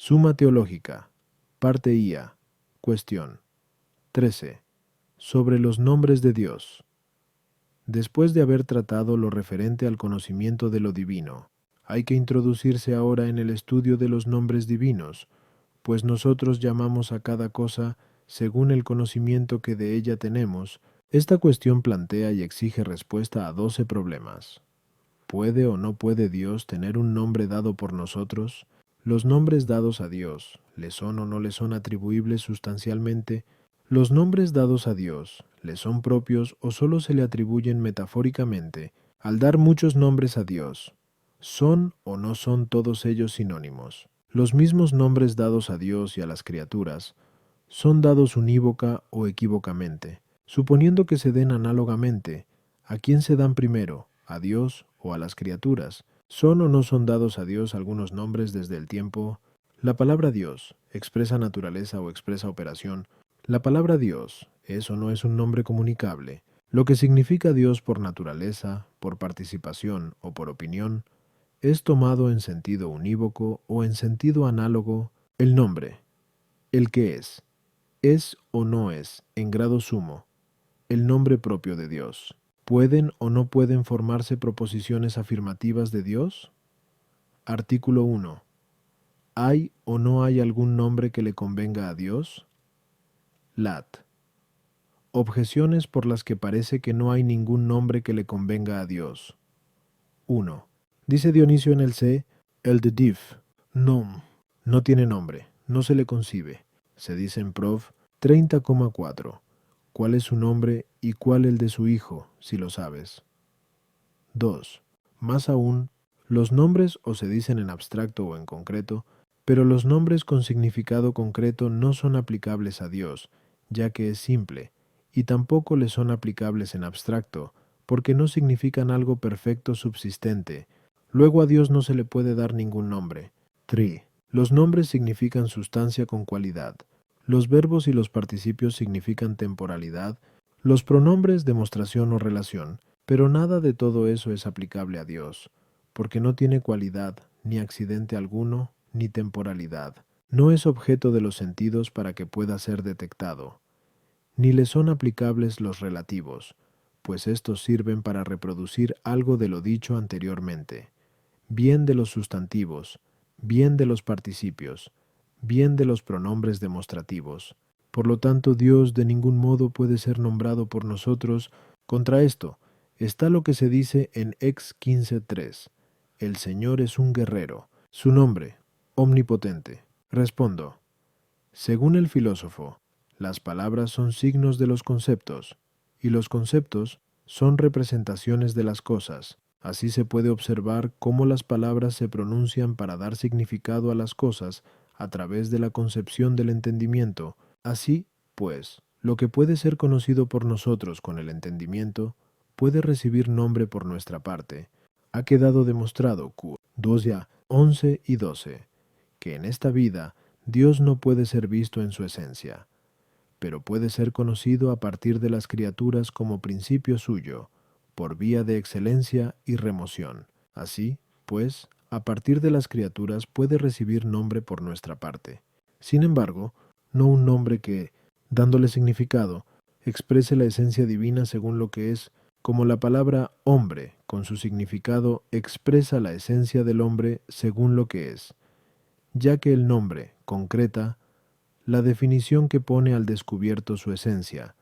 Suma teológica. Parte IA. Cuestión 13. Sobre los nombres de Dios. Después de haber tratado lo referente al conocimiento de lo divino, hay que introducirse ahora en el estudio de los nombres divinos, pues nosotros llamamos a cada cosa según el conocimiento que de ella tenemos. Esta cuestión plantea y exige respuesta a 12 problemas. ¿Puede o no puede Dios tener un nombre dado por nosotros? ¿Los nombres dados a Dios le son o no le son atribuibles sustancialmente? ¿Los nombres dados a Dios le son propios o sólo se le atribuyen metafóricamente? Al dar muchos nombres a Dios, ¿son o no son todos ellos sinónimos? Los mismos nombres dados a Dios y a las criaturas son dados unívoca o equívocamente. Suponiendo que se den análogamente, ¿a quién se dan primero? ¿A Dios o a las criaturas? ¿Son o no son dados a Dios algunos nombres desde el tiempo? La palabra Dios expresa naturaleza o expresa operación. La palabra Dios es o no es un nombre comunicable. Lo que significa Dios por naturaleza, por participación o por opinión, es tomado en sentido unívoco o en sentido análogo. El nombre, el que es o no es, en grado sumo, el nombre propio de Dios. ¿Pueden o no pueden formarse proposiciones afirmativas de Dios? Artículo 1. ¿Hay o no hay algún nombre que le convenga a Dios? Lat. Objeciones por las que parece que no hay ningún nombre que le convenga a Dios. 1. Dice Dionisio en el C, el de div, nom, no tiene nombre, no se le concibe. Se dice en Prof. 30,4. ¿Cuál es su nombre y cuál el de su hijo, si lo sabes? 2. Más aún, los nombres o se dicen en abstracto o en concreto, pero los nombres con significado concreto no son aplicables a Dios, ya que es simple, y tampoco le son aplicables en abstracto, porque no significan algo perfecto subsistente. Luego a Dios no se le puede dar ningún nombre. 3. Los nombres significan sustancia con cualidad. Los verbos y los participios significan temporalidad, los pronombres demostración o relación, pero nada de todo eso es aplicable a Dios, porque no tiene cualidad, ni accidente alguno, ni temporalidad. No es objeto de los sentidos para que pueda ser detectado. Ni le son aplicables los relativos, pues estos sirven para reproducir algo de lo dicho anteriormente, bien de los sustantivos, bien de los participios, bien de los pronombres demostrativos. Por lo tanto, Dios de ningún modo puede ser nombrado por nosotros. Contra esto está lo que se dice en Ex 15:3. El Señor es un guerrero. Su nombre, omnipotente. Respondo. Según el filósofo, las palabras son signos de los conceptos, y los conceptos son representaciones de las cosas. Así se puede observar cómo las palabras se pronuncian para dar significado a las cosas a través de la concepción del entendimiento. Así, pues, lo que puede ser conocido por nosotros con el entendimiento puede recibir nombre por nuestra parte. Ha quedado demostrado, Q. 2 ya, 11 y 12, que en esta vida Dios no puede ser visto en su esencia, pero puede ser conocido a partir de las criaturas como principio suyo, por vía de excelencia y remoción. Así, pues, a partir de las criaturas puede recibir nombre por nuestra parte. Sin embargo, no un nombre que, dándole significado, exprese la esencia divina según lo que es, como la palabra hombre, con su significado, expresa la esencia del hombre según lo que es, ya que el nombre concreta la definición que pone al descubierto su esencia,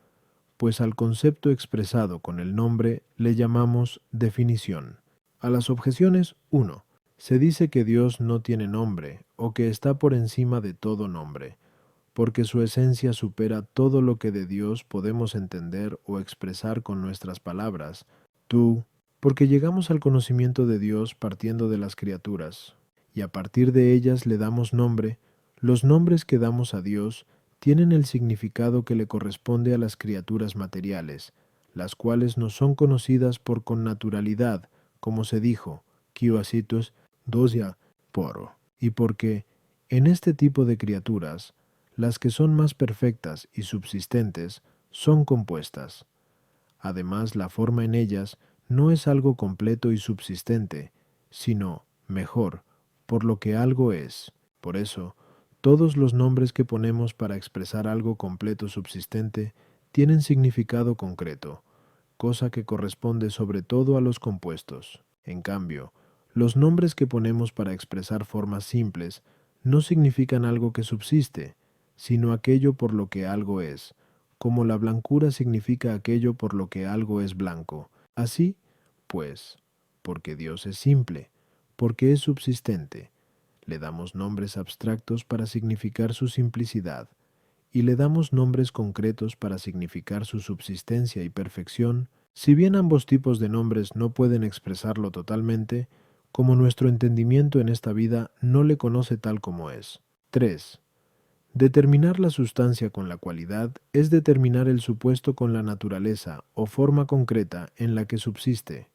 pues al concepto expresado con el nombre le llamamos definición. A las objeciones 1. Se dice que Dios no tiene nombre o que está por encima de todo nombre, porque su esencia supera todo lo que de Dios podemos entender o expresar con nuestras palabras. Tú, porque llegamos al conocimiento de Dios partiendo de las criaturas, y a partir de ellas le damos nombre. Los nombres que damos a Dios tienen el significado que le corresponde a las criaturas materiales, las cuales no son conocidas por connaturalidad, como se dijo, Kiwasitus dosia poro, y porque, en este tipo de criaturas, las que son más perfectas y subsistentes son compuestas. Además, la forma en ellas no es algo completo y subsistente, sino, mejor, por lo que algo es. Por eso, Todos los nombres que ponemos para expresar algo completo subsistente tienen significado concreto, cosa que corresponde sobre todo a los compuestos. En cambio, los nombres que ponemos para expresar formas simples no significan algo que subsiste, sino aquello por lo que algo es, como la blancura significa aquello por lo que algo es blanco. Así, pues, porque Dios es simple, porque es subsistente, le damos nombres abstractos para significar su simplicidad, y le damos nombres concretos para significar su subsistencia y perfección. Si bien ambos tipos de nombres no pueden expresarlo totalmente, como nuestro entendimiento en esta vida no le conoce tal como es. 3. Determinar la sustancia con la cualidad es determinar el supuesto con la naturaleza o forma concreta en la que subsiste.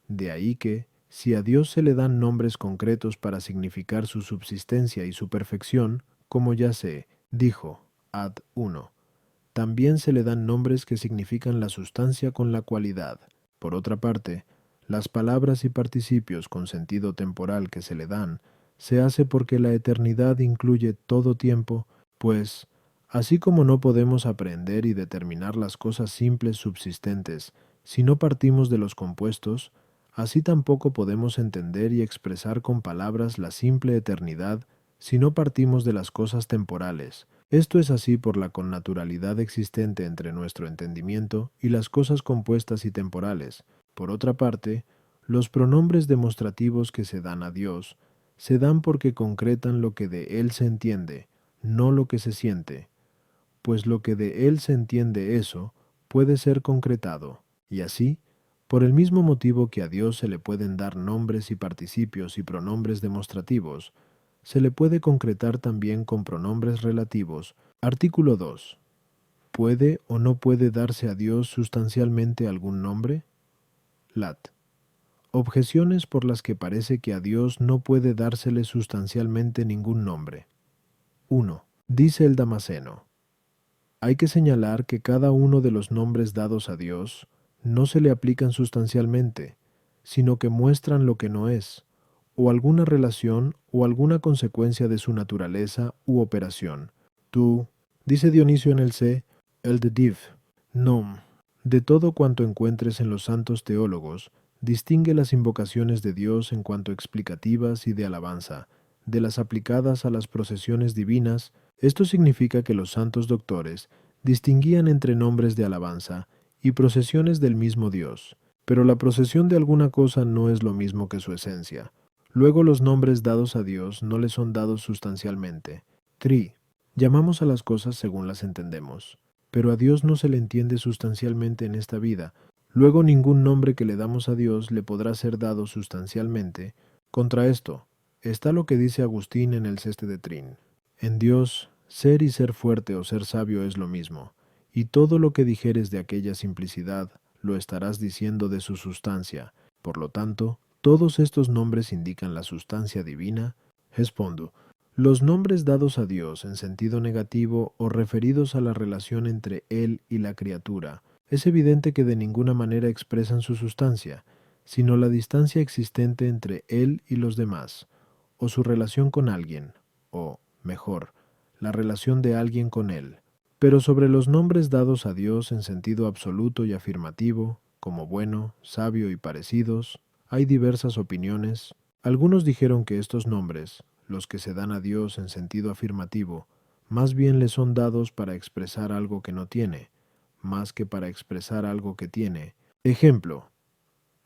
De ahí que, si a Dios se le dan nombres concretos para significar su subsistencia y su perfección, como ya se dijo, ad 1, también se le dan nombres que significan la sustancia con la cualidad. Por otra parte, las palabras y participios con sentido temporal que se le dan, se hace porque la eternidad incluye todo tiempo, pues, así como no podemos aprender y determinar las cosas simples subsistentes si no partimos de los compuestos, así tampoco podemos entender y expresar con palabras la simple eternidad si no partimos de las cosas temporales. Esto es así por la connaturalidad existente entre nuestro entendimiento y las cosas compuestas y temporales. Por otra parte, los pronombres demostrativos que se dan a Dios se dan porque concretan lo que de Él se entiende, no lo que se siente, pues lo que de Él se entiende eso puede ser concretado, y así, por el mismo motivo que a Dios se le pueden dar nombres y participios y pronombres demostrativos, se le puede concretar también con pronombres relativos. Artículo 2. ¿Puede o no puede darse a Dios sustancialmente algún nombre? Lat. Objeciones por las que parece que a Dios no puede dársele sustancialmente ningún nombre. 1. Dice el Damasceno. Hay que señalar que cada uno de los nombres dados a Dios no se le aplican sustancialmente, sino que muestran lo que no es, o alguna relación o alguna consecuencia de su naturaleza u operación. Tú, dice Dionisio en el C, el de Div, nom, de todo cuanto encuentres en los santos teólogos, distingue las invocaciones de Dios en cuanto explicativas y de alabanza, de las aplicadas a las procesiones divinas. Esto significa que los santos doctores distinguían entre nombres de alabanza y procesiones del mismo Dios, pero la procesión de alguna cosa no es lo mismo que su esencia. Luego los nombres dados a Dios no le son dados sustancialmente. 3. Llamamos a las cosas según las entendemos, pero a Dios no se le entiende sustancialmente en esta vida. Luego ningún nombre que le damos a Dios le podrá ser dado sustancialmente. Contra esto está lo que dice Agustín en el Ceste de Trin. En Dios, ser y ser fuerte o ser sabio es lo mismo, y todo lo que dijeres de aquella simplicidad, lo estarás diciendo de su sustancia. Por lo tanto, todos estos nombres indican la sustancia divina. Respondo. Los nombres dados a Dios en sentido negativo o referidos a la relación entre Él y la criatura, es evidente que de ninguna manera expresan su sustancia, sino la distancia existente entre Él y los demás, o su relación con alguien, o, mejor, la relación de alguien con Él. Pero sobre los nombres dados a Dios en sentido absoluto y afirmativo, como bueno, sabio y parecidos, hay diversas opiniones. Algunos dijeron que estos nombres, los que se dan a Dios en sentido afirmativo, más bien le son dados para expresar algo que no tiene, más que para expresar algo que tiene. Ejemplo,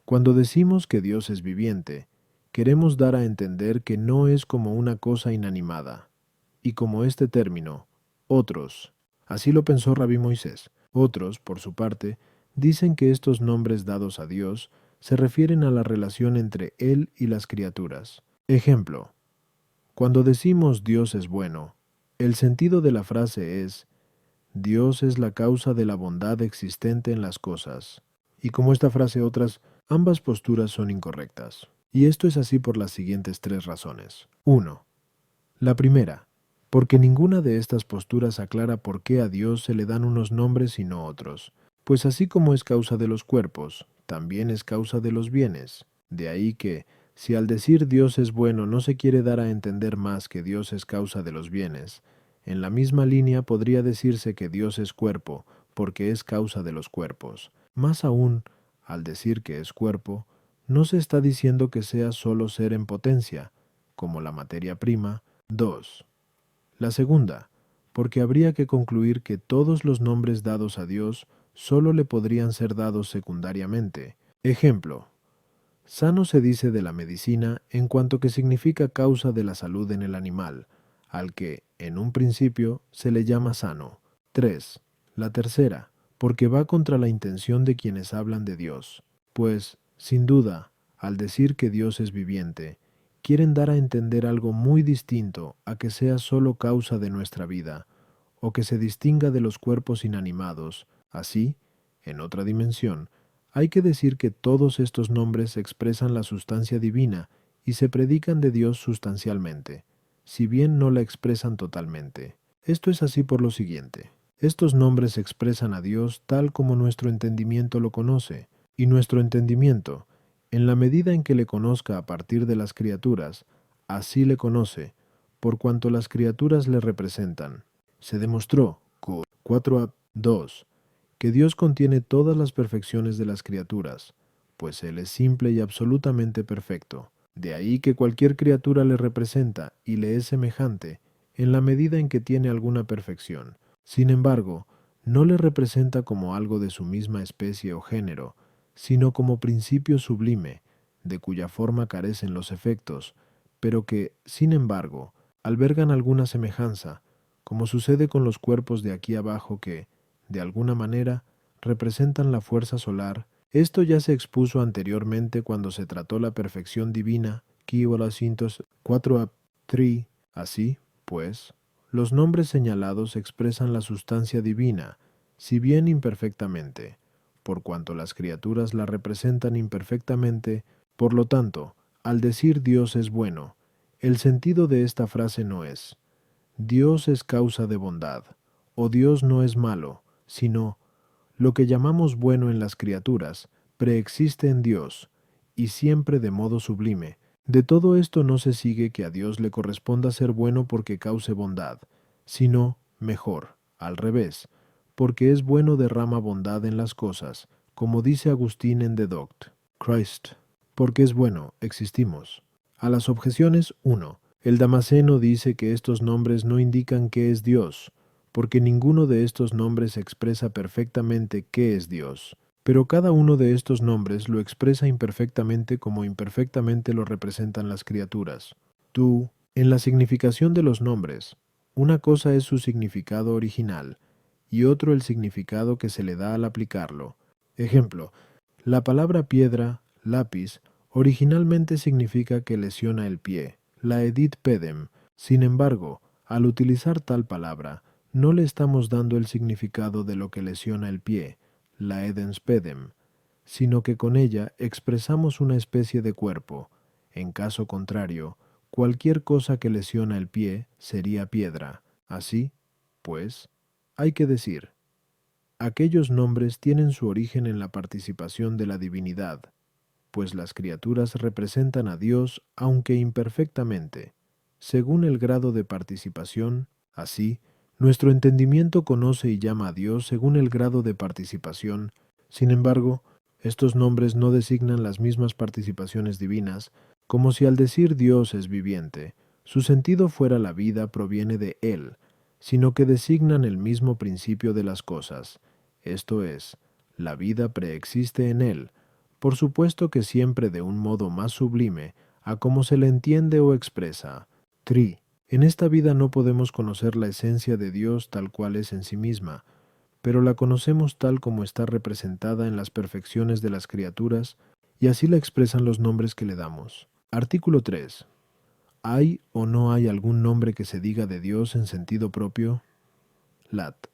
cuando decimos que Dios es viviente, queremos dar a entender que no es como una cosa inanimada. Y como este término, otros, así lo pensó Rabí Moisés. Otros, por su parte, dicen que estos nombres dados a Dios se refieren a la relación entre Él y las criaturas. Ejemplo, cuando decimos Dios es bueno, el sentido de la frase es Dios es la causa de la bondad existente en las cosas. Y como esta frase otras, ambas posturas son incorrectas. Y esto es así por las siguientes 3 razones. 1. La primera, porque ninguna de estas posturas aclara por qué a Dios se le dan unos nombres y no otros, pues así como es causa de los cuerpos, también es causa de los bienes. De ahí que, Si al decir Dios es bueno no se quiere dar a entender más que Dios es causa de los bienes, en la misma línea podría decirse que Dios es cuerpo, porque es causa de los cuerpos. Más aún, al decir que es cuerpo, no se está diciendo que sea solo ser en potencia, como la materia prima. 2. La segunda, porque habría que concluir que todos los nombres dados a Dios solo le podrían ser dados secundariamente. Ejemplo: sano se dice de la medicina en cuanto que significa causa de la salud en el animal, al que, en un principio, se le llama sano. 3. La tercera, porque va contra la intención de quienes hablan de Dios, pues, sin duda, al decir que Dios es viviente, quieren dar a entender algo muy distinto a que sea solo causa de nuestra vida, o que se distinga de los cuerpos inanimados. Así, en otra dimensión, hay que decir que todos estos nombres expresan la sustancia divina y se predican de Dios sustancialmente, si bien no la expresan totalmente. Esto es así por lo siguiente: estos nombres expresan a Dios tal como nuestro entendimiento lo conoce, y nuestro entendimiento, en la medida en que le conozca a partir de las criaturas, así le conoce, por cuanto las criaturas le representan. Se demostró, 4:2, que Dios contiene todas las perfecciones de las criaturas, pues Él es simple y absolutamente perfecto. De ahí que cualquier criatura le representa y le es semejante en la medida en que tiene alguna perfección. Sin embargo, no le representa como algo de su misma especie o género, sino como principio sublime, de cuya forma carecen los efectos, pero que, sin embargo, albergan alguna semejanza, como sucede con los cuerpos de aquí abajo que, de alguna manera, representan la fuerza solar. Esto ya se expuso anteriormente cuando se trató la perfección divina, 4:3. Así, pues, los nombres señalados expresan la sustancia divina, si bien imperfectamente, por cuanto las criaturas la representan imperfectamente. Por lo tanto, al decir Dios es bueno, el sentido de esta frase no es Dios es causa de bondad, o Dios no es malo, sino lo que llamamos bueno en las criaturas preexiste en Dios, y siempre de modo sublime. De todo esto no se sigue que a Dios le corresponda ser bueno porque cause bondad, sino, mejor, al revés, porque es bueno derrama bondad en las cosas, como dice Agustín en De Doct. Christ, porque es bueno, existimos. A las objeciones 1. El Damasceno dice que estos nombres no indican qué es Dios, porque ninguno de estos nombres expresa perfectamente qué es Dios, pero cada uno de estos nombres lo expresa imperfectamente como imperfectamente lo representan las criaturas. Tú, en la significación de los nombres, una cosa es su significado original, y otro el significado que se le da al aplicarlo. Ejemplo: la palabra piedra, lápiz, originalmente significa que lesiona el pie, la edit pedem. Sin embargo, al utilizar tal palabra, no le estamos dando el significado de lo que lesiona el pie, la edens pedem, sino que con ella expresamos una especie de cuerpo. En caso contrario, cualquier cosa que lesiona el pie sería piedra. Así, pues, hay que decir, aquellos nombres tienen su origen en la participación de la divinidad, pues las criaturas representan a Dios aunque imperfectamente, según el grado de participación. Así, nuestro entendimiento conoce y llama a Dios según el grado de participación. Sin embargo, estos nombres no designan las mismas participaciones divinas, como si al decir Dios es viviente, su sentido fuera la vida proviene de Él, sino que designan el mismo principio de las cosas, esto es, la vida preexiste en Él, por supuesto que siempre de un modo más sublime a como se le entiende o expresa. 3. En esta vida no podemos conocer la esencia de Dios tal cual es en sí misma, pero la conocemos tal como está representada en las perfecciones de las criaturas, y así la expresan los nombres que le damos. Artículo 3. ¿Hay o no hay algún nombre que se diga de Dios en sentido propio? Lat.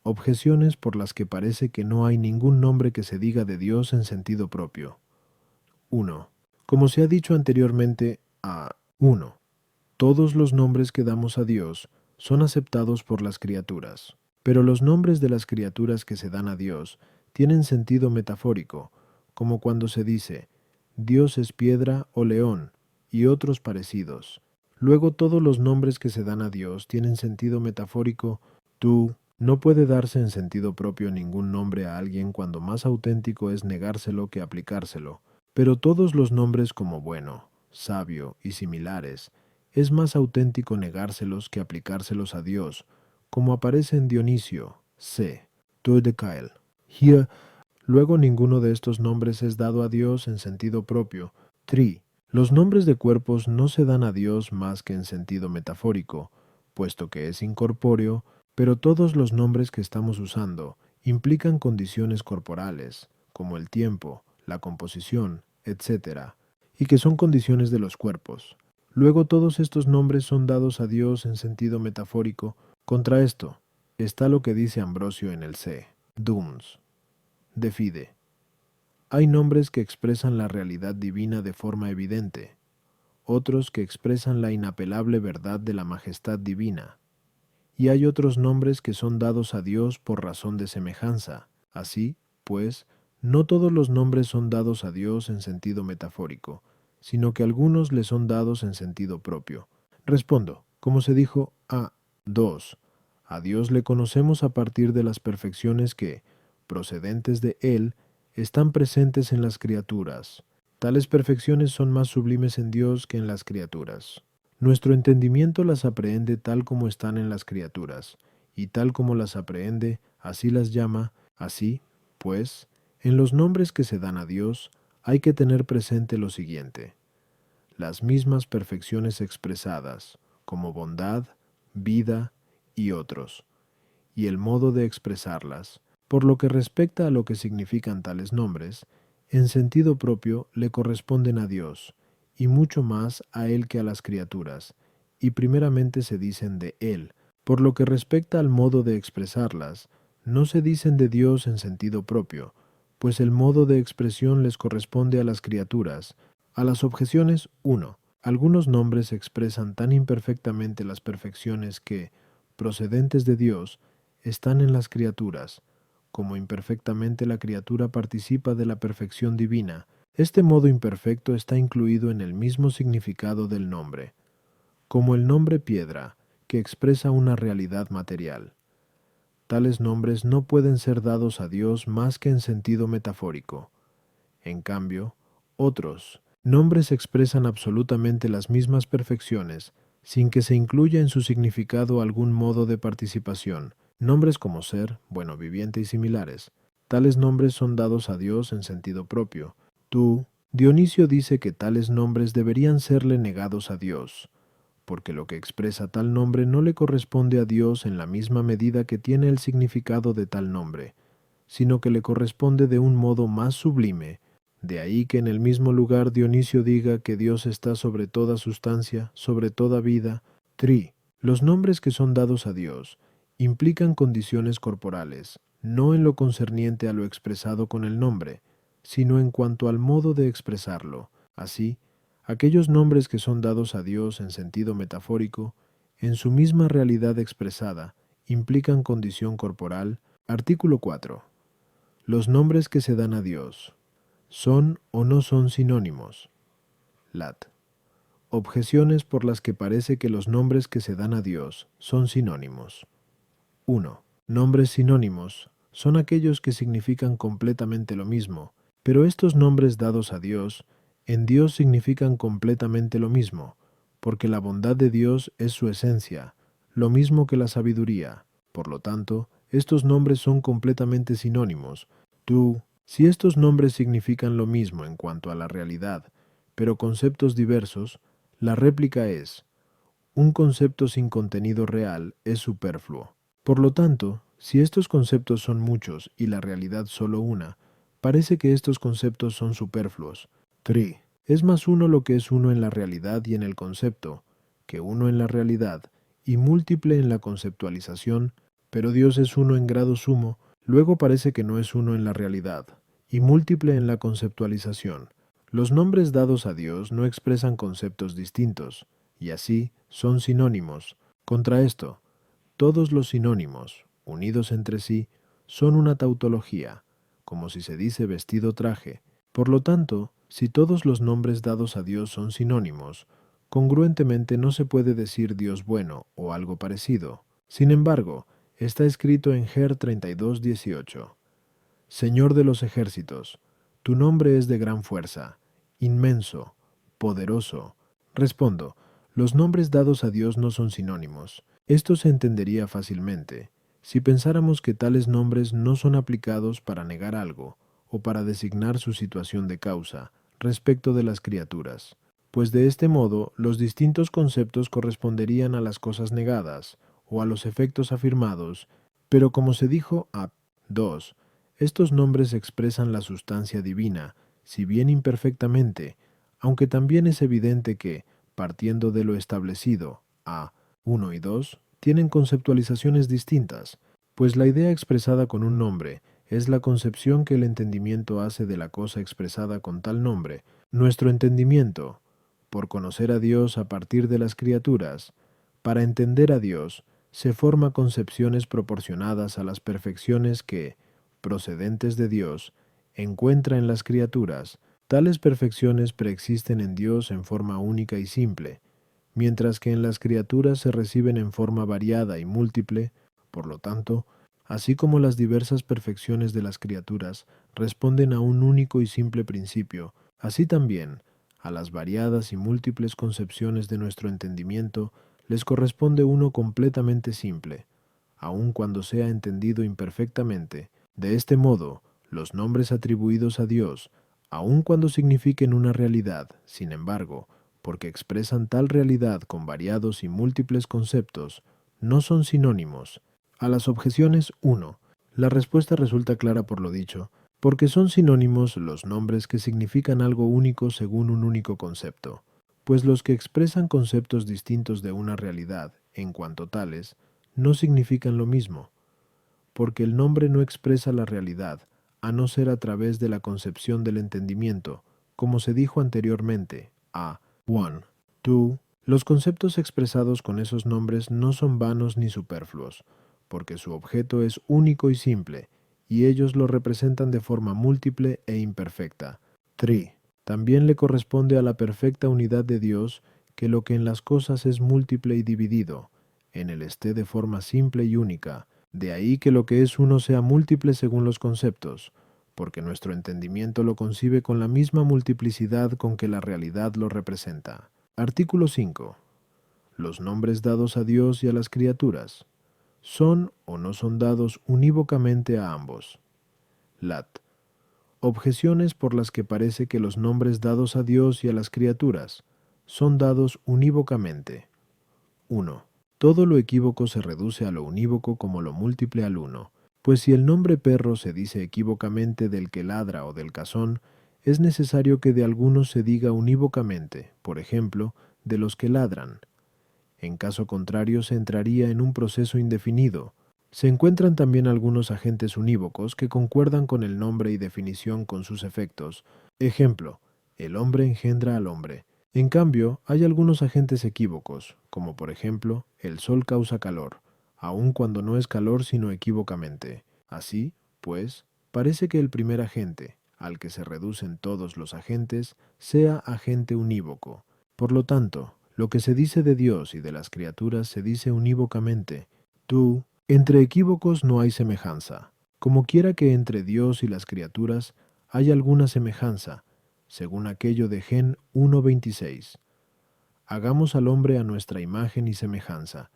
Objeciones por las que parece que no hay ningún nombre que se diga de Dios en sentido propio. 1. Como se ha dicho anteriormente, a 1. Todos los nombres que damos a Dios son aceptados por las criaturas, pero los nombres de las criaturas que se dan a Dios tienen sentido metafórico, como cuando se dice, Dios es piedra o león, y otros parecidos. Luego todos los nombres que se dan a Dios tienen sentido metafórico. Tú, no puede darse en sentido propio ningún nombre a alguien cuando más auténtico es negárselo que aplicárselo. Pero todos los nombres como bueno, sabio y similares, es más auténtico negárselos que aplicárselos a Dios, como aparece en Dionisio, C. Toedekeil. Here, luego ninguno de estos nombres es dado a Dios en sentido propio. 3. Los nombres de cuerpos no se dan a Dios más que en sentido metafórico, puesto que es incorpóreo, pero todos los nombres que estamos usando implican condiciones corporales, como el tiempo, la composición, etc., y que son condiciones de los cuerpos. Luego todos estos nombres son dados a Dios en sentido metafórico. Contra esto está lo que dice Ambrosio en el C. Duns. De Fide. Hay nombres que expresan la realidad divina de forma evidente, otros que expresan la inapelable verdad de la majestad divina, y hay otros nombres que son dados a Dios por razón de semejanza. Así, pues, no todos los nombres son dados a Dios en sentido metafórico, sino que algunos le son dados en sentido propio. Respondo, como se dijo a 2. A Dios le conocemos a partir de las perfecciones que, procedentes de Él, están presentes en las criaturas. Tales perfecciones son más sublimes en Dios que en las criaturas. Nuestro entendimiento las aprehende tal como están en las criaturas, y tal como las aprehende, así las llama. Así, pues, en los nombres que se dan a Dios, hay que tener presente lo siguiente: las mismas perfecciones expresadas, como bondad, vida y otros, y el modo de expresarlas. Por lo que respecta a lo que significan tales nombres, en sentido propio le corresponden a Dios, y mucho más a Él que a las criaturas, y primeramente se dicen de Él. Por lo que respecta al modo de expresarlas, no se dicen de Dios en sentido propio, pues el modo de expresión les corresponde a las criaturas. A las objeciones 1. Algunos nombres expresan tan imperfectamente las perfecciones que, procedentes de Dios, están en las criaturas, como imperfectamente la criatura participa de la perfección divina. Este modo imperfecto está incluido en el mismo significado del nombre, como el nombre piedra, que expresa una realidad material. Tales nombres no pueden ser dados a Dios más que en sentido metafórico. En cambio, otros nombres expresan absolutamente las mismas perfecciones, sin que se incluya en su significado algún modo de participación. Nombres como ser, bueno, viviente y similares. Tales nombres son dados a Dios en sentido propio. Dionisio dice que tales nombres deberían serle negados a Dios, porque lo que expresa tal nombre no le corresponde a Dios en la misma medida que tiene el significado de tal nombre, sino que le corresponde de un modo más sublime. De ahí que en el mismo lugar Dionisio diga que Dios está sobre toda sustancia, sobre toda vida. Los nombres que son dados a Dios implican condiciones corporales, no en lo concerniente a lo expresado con el nombre, sino en cuanto al modo de expresarlo. Así, aquellos nombres que son dados a Dios en sentido metafórico, en su misma realidad expresada, implican condición corporal. Artículo 4. Los nombres que se dan a Dios ¿son o no son sinónimos? Lat. Objeciones por las que parece que los nombres que se dan a Dios son sinónimos. 1. Nombres sinónimos son aquellos que significan completamente lo mismo, pero estos nombres dados a Dios, en Dios significan completamente lo mismo, porque la bondad de Dios es su esencia, lo mismo que la sabiduría. Por lo tanto, estos nombres son completamente sinónimos. Si estos nombres significan lo mismo en cuanto a la realidad, pero conceptos diversos, la réplica es: un concepto sin contenido real es superfluo. Por lo tanto, si estos conceptos son muchos y la realidad solo una, parece que estos conceptos son superfluos. 3. Es más uno lo que es uno en la realidad y en el concepto, que uno en la realidad y múltiple en la conceptualización, pero Dios es uno en grado sumo, luego parece que no es uno en la realidad y múltiple en la conceptualización. Los nombres dados a Dios no expresan conceptos distintos, y así son sinónimos. Contra esto, todos los sinónimos, unidos entre sí, son una tautología, como si se dice vestido traje. Por lo tanto, Si todos los nombres dados a Dios son sinónimos, congruentemente no se puede decir Dios bueno o algo parecido. Sin embargo, está escrito en Jer 32:18. Señor de los ejércitos, tu nombre es de gran fuerza, inmenso, poderoso. Respondo, los nombres dados a Dios no son sinónimos. Esto se entendería fácilmente si pensáramos que tales nombres no son aplicados para negar algo o para designar su situación de causa respecto de las criaturas, pues de este modo los distintos conceptos corresponderían a las cosas negadas o a los efectos afirmados, pero como se dijo a 2, estos nombres expresan la sustancia divina, si bien imperfectamente, aunque también es evidente que, partiendo de lo establecido, a 1 y 2 tienen conceptualizaciones distintas, pues la idea expresada con un nombre es la concepción que el entendimiento hace de la cosa expresada con tal nombre. Nuestro entendimiento, por conocer a Dios a partir de las criaturas, para entender a Dios, se forma concepciones proporcionadas a las perfecciones que, procedentes de Dios, encuentra en las criaturas. Tales perfecciones preexisten en Dios en forma única y simple, mientras que en las criaturas se reciben en forma variada y múltiple. Por lo tanto, así como las diversas perfecciones de las criaturas responden a un único y simple principio, así también, a las variadas y múltiples concepciones de nuestro entendimiento les corresponde uno completamente simple, aun cuando sea entendido imperfectamente. De este modo, los nombres atribuidos a Dios, aun cuando signifiquen una realidad, sin embargo, porque expresan tal realidad con variados y múltiples conceptos, no son sinónimos. A las objeciones 1, la respuesta resulta clara por lo dicho, porque son sinónimos los nombres que significan algo único según un único concepto, pues los que expresan conceptos distintos de una realidad, en cuanto tales, no significan lo mismo, porque el nombre no expresa la realidad, a no ser a través de la concepción del entendimiento, como se dijo anteriormente, a 1, 2. Los conceptos expresados con esos nombres no son vanos ni superfluos, porque su objeto es único y simple, y ellos lo representan de forma múltiple e imperfecta. 3. También le corresponde a la perfecta unidad de Dios que lo que en las cosas es múltiple y dividido, en él esté de forma simple y única. De ahí que lo que es uno sea múltiple según los conceptos, porque nuestro entendimiento lo concibe con la misma multiplicidad con que la realidad lo representa. Artículo 5. Los nombres dados a Dios y a las criaturas son o no son dados unívocamente a ambos. Lat. Objeciones por las que parece que los nombres dados a Dios y a las criaturas son dados unívocamente. 1. Todo lo equívoco se reduce a lo unívoco como lo múltiple al uno, pues si el nombre perro se dice equívocamente del que ladra o del cazón, es necesario que de algunos se diga unívocamente, por ejemplo, de los que ladran. En caso contrario se entraría en un proceso indefinido. Se encuentran también algunos agentes unívocos que concuerdan con el nombre y definición con sus efectos. Ejemplo, el hombre engendra al hombre. En cambio, hay algunos agentes equívocos, como por ejemplo, el sol causa calor, aun cuando no es calor sino equívocamente. Así, pues, parece que el primer agente, al que se reducen todos los agentes, sea agente unívoco. Por lo tanto, lo que se dice de Dios y de las criaturas se dice unívocamente. Tú, entre equívocos no hay semejanza, como quiera que entre Dios y las criaturas hay alguna semejanza, según aquello de Gen 1:26. Hagamos al hombre a nuestra imagen y semejanza.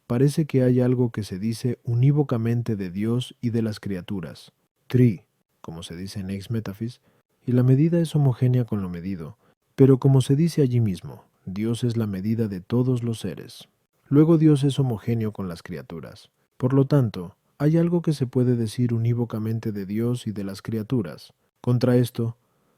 Parece que hay algo que se dice unívocamente de Dios y de las criaturas. Tri, como se dice en Ex Metaphys, y la medida es homogénea con lo medido, pero como se dice allí mismo, Dios es la medida de todos los seres. Luego Dios es homogéneo con las criaturas. Por lo tanto, hay algo que se puede decir unívocamente de Dios y de las criaturas. Contra esto,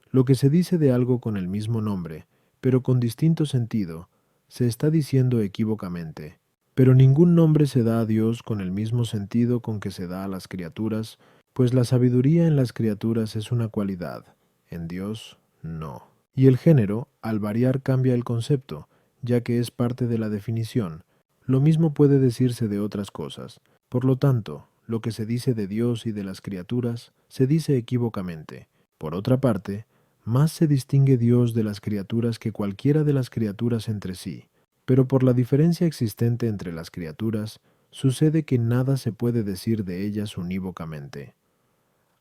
lo que se dice de algo con el mismo nombre, pero con distinto sentido, se está diciendo equívocamente. Pero ningún nombre se da a Dios con el mismo sentido con que se da a las criaturas, pues la sabiduría en las criaturas es una cualidad, en Dios no. Y el género, al variar, cambia el concepto, ya que es parte de la definición. Lo mismo puede decirse de otras cosas. Por lo tanto, lo que se dice de Dios y de las criaturas se dice equívocamente. Por otra parte, más se distingue Dios de las criaturas que cualquiera de las criaturas entre sí. Pero por la diferencia existente entre las criaturas, sucede que nada se puede decir de ellas unívocamente.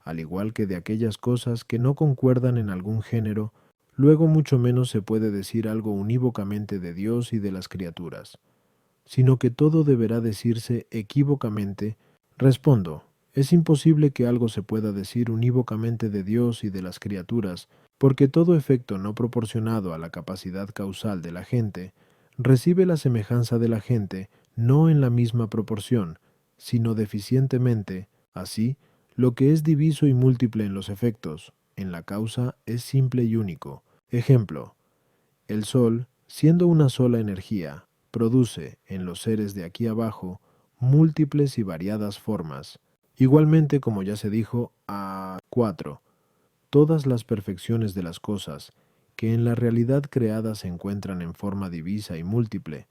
Al igual que de aquellas cosas que no concuerdan en algún género, luego mucho menos se puede decir algo unívocamente de Dios y de las criaturas, sino que todo deberá decirse equívocamente. Respondo, es imposible que algo se pueda decir unívocamente de Dios y de las criaturas, porque todo efecto no proporcionado a la capacidad causal de la gente recibe la semejanza de la gente no en la misma proporción, sino deficientemente. Así, lo que es diviso y múltiple en los efectos, en la causa es simple y único. Ejemplo, el Sol, siendo una sola energía, produce, en los seres de aquí abajo, múltiples y variadas formas. Igualmente, como ya se dijo, a 4. Todas las perfecciones de las cosas, que en la realidad creada se encuentran en forma divisa y múltiple,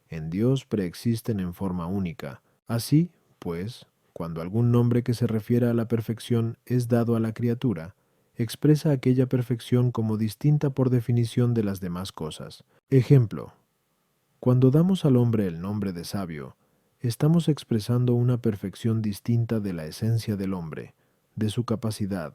en Dios preexisten en forma única. Así, pues, cuando algún nombre que se refiera a la perfección es dado a la criatura, expresa aquella perfección como distinta por definición de las demás cosas. Ejemplo, cuando damos al hombre el nombre de sabio, estamos expresando una perfección distinta de la esencia del hombre, de su capacidad,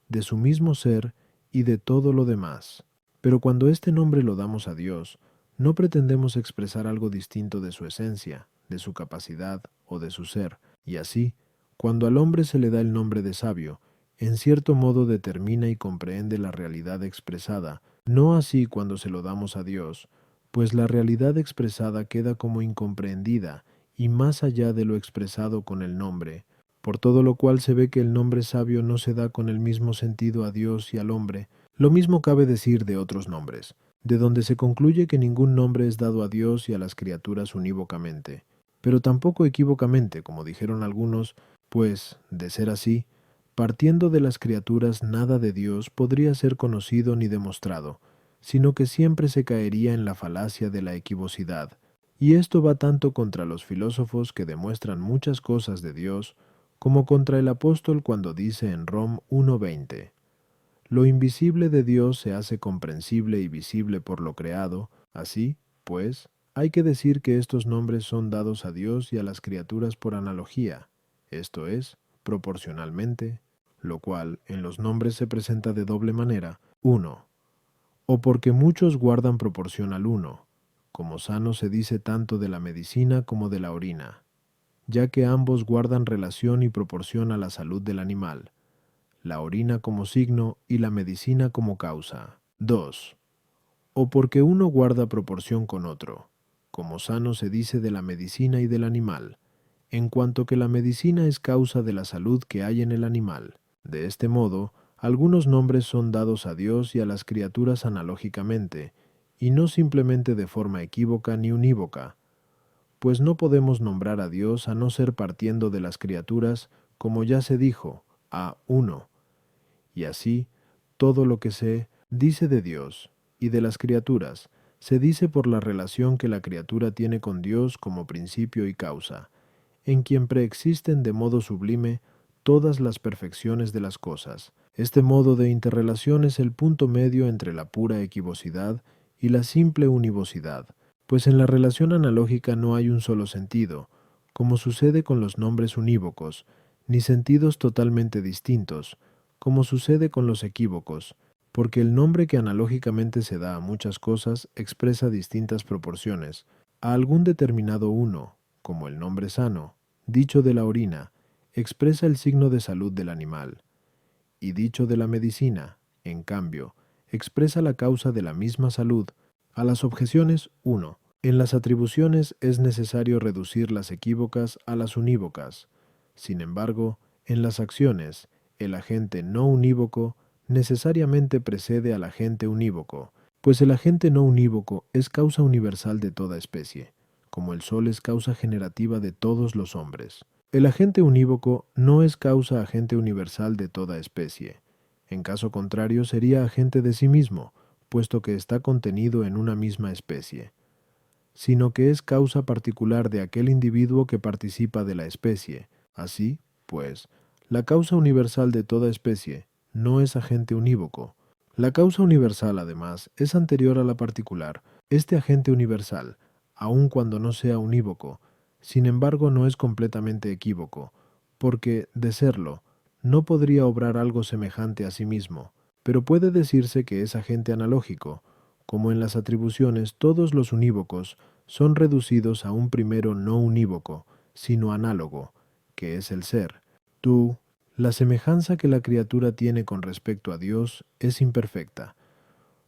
de su mismo ser y de todo lo demás. Pero cuando este nombre lo damos a Dios, no pretendemos expresar algo distinto de su esencia, de su capacidad o de su ser, y así, cuando al hombre se le da el nombre de sabio, en cierto modo determina y comprehende la realidad expresada, no así cuando se lo damos a Dios, pues la realidad expresada queda como incomprendida y más allá de lo expresado con el nombre, por todo lo cual se ve que el nombre sabio no se da con el mismo sentido a Dios y al hombre. Lo mismo cabe decir de otros nombres, de donde se concluye que ningún nombre es dado a Dios y a las criaturas unívocamente, pero tampoco equívocamente, como dijeron algunos, pues, de ser así, partiendo de las criaturas nada de Dios podría ser conocido ni demostrado, sino que siempre se caería en la falacia de la equivocidad. Y esto va tanto contra los filósofos que demuestran muchas cosas de Dios, como contra el apóstol cuando dice en Rom 1:20, lo invisible de Dios se hace comprensible y visible por lo creado. Así, pues, hay que decir que estos nombres son dados a Dios y a las criaturas por analogía, esto es, proporcionalmente, lo cual en los nombres se presenta de doble manera. 1. O porque muchos guardan proporción al uno, como sano se dice tanto de la medicina como de la orina, ya que ambos guardan relación y proporción a la salud del animal, la orina como signo y la medicina como causa. 2. O porque uno guarda proporción con otro, como sano se dice de la medicina y del animal, en cuanto que la medicina es causa de la salud que hay en el animal. De este modo, algunos nombres son dados a Dios y a las criaturas analógicamente, y no simplemente de forma equívoca ni unívoca, pues no podemos nombrar a Dios a no ser partiendo de las criaturas, como ya se dijo, a uno. Y así, todo lo que se dice de Dios y de las criaturas, se dice por la relación que la criatura tiene con Dios como principio y causa, en quien preexisten de modo sublime todas las perfecciones de las cosas. Este modo de interrelación es el punto medio entre la pura equivocidad y la simple univocidad, pues en la relación analógica no hay un solo sentido, como sucede con los nombres unívocos, ni sentidos totalmente distintos, como sucede con los equívocos, porque el nombre que analógicamente se da a muchas cosas expresa distintas proporciones, a algún determinado uno, como el nombre sano, dicho de la orina, expresa el signo de salud del animal, y dicho de la medicina, en cambio, expresa la causa de la misma salud. A las objeciones 1. En las atribuciones es necesario reducir las equívocas a las unívocas. Sin embargo, en las acciones, el agente no unívoco necesariamente precede al agente unívoco, pues el agente no unívoco es causa universal de toda especie, como el sol es causa generativa de todos los hombres. El agente unívoco no es causa agente universal de toda especie. En caso contrario sería agente de sí mismo, puesto que está contenido en una misma especie, sino que es causa particular de aquel individuo que participa de la especie. Así, pues, la causa universal de toda especie no es agente unívoco, La causa universal, además, es anterior a la particular. Este agente universal, aun cuando no sea unívoco, sin embargo no es completamente equívoco, porque, de serlo, no podría obrar algo semejante a sí mismo, pero puede decirse que es agente analógico. Como en las atribuciones, todos los unívocos son reducidos a un primero no unívoco, sino análogo, que es el ser. Tú, la semejanza que la criatura tiene con respecto a Dios es imperfecta,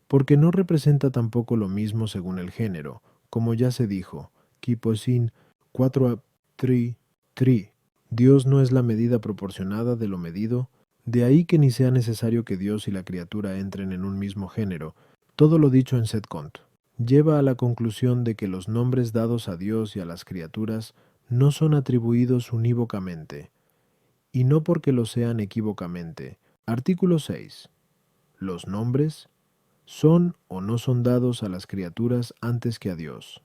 porque no representa tampoco lo mismo según el género, como ya se dijo, Kiposin 4 tri tri. Dios no es la medida proporcionada de lo medido, de ahí que ni sea necesario que Dios y la criatura entren en un mismo género. Todo lo dicho en Setcont lleva a la conclusión de que los nombres dados a Dios y a las criaturas no son atribuidos unívocamente, y no porque lo sean equívocamente. Artículo 6. Los nombres son o no son dados a las criaturas antes que a Dios.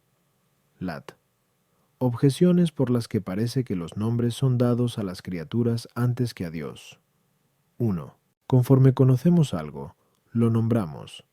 Lat. Objeciones por las que parece que los nombres son dados a las criaturas antes que a Dios. 1. Conforme conocemos algo, lo nombramos,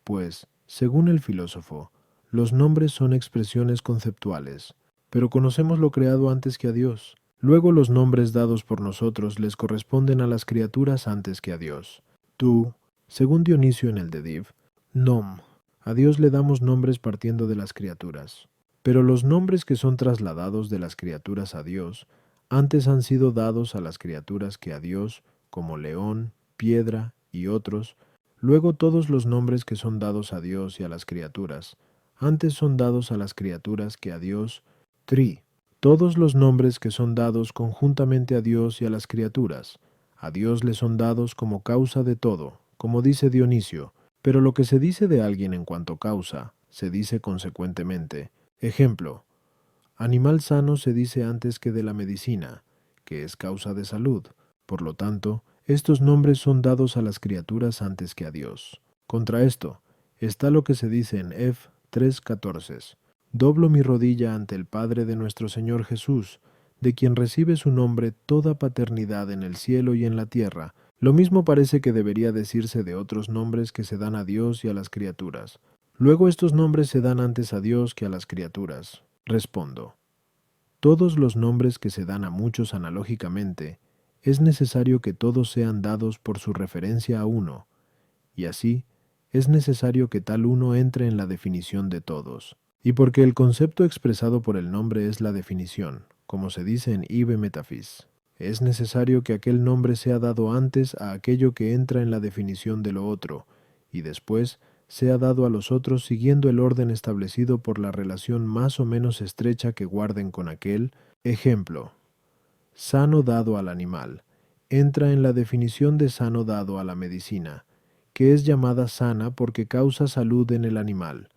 pues, según el filósofo, los nombres son expresiones conceptuales, pero conocemos lo creado antes que a Dios. Luego los nombres dados por nosotros les corresponden a las criaturas antes que a Dios. Tú, según Dionisio en el de Div, nom, a Dios le damos nombres partiendo de las criaturas. Pero los nombres que son trasladados de las criaturas a Dios, antes han sido dados a las criaturas que a Dios, como león, piedra y otros. Luego todos los nombres que son dados a Dios y a las criaturas, antes son dados a las criaturas que a Dios. Tri. Todos los nombres que son dados conjuntamente a Dios y a las criaturas, a Dios le son dados como causa de todo, como dice Dionisio, pero lo que se dice de alguien en cuanto causa, se dice consecuentemente. Ejemplo, animal sano se dice antes que de la medicina, que es causa de salud. Por lo tanto, estos nombres son dados a las criaturas antes que a Dios. Contra esto, está lo que se dice en F 3:14. Doblo mi rodilla ante el Padre de nuestro Señor Jesús, de quien recibe su nombre toda paternidad en el cielo y en la tierra. Lo mismo parece que debería decirse de otros nombres que se dan a Dios y a las criaturas. Luego estos nombres se dan antes a Dios que a las criaturas. Respondo. Todos los nombres que se dan a muchos analógicamente, es necesario que todos sean dados por su referencia a uno, y así es necesario que tal uno entre en la definición de todos. Y porque el concepto expresado por el nombre es la definición, como se dice en Ibe Metafis, es necesario que aquel nombre sea dado antes a aquello que entra en la definición de lo otro, y después sea dado a los otros siguiendo el orden establecido por la relación más o menos estrecha que guarden con aquel. Ejemplo, sano dado al animal, entra en la definición de sano dado a la medicina, que es llamada sana porque causa salud en el animal.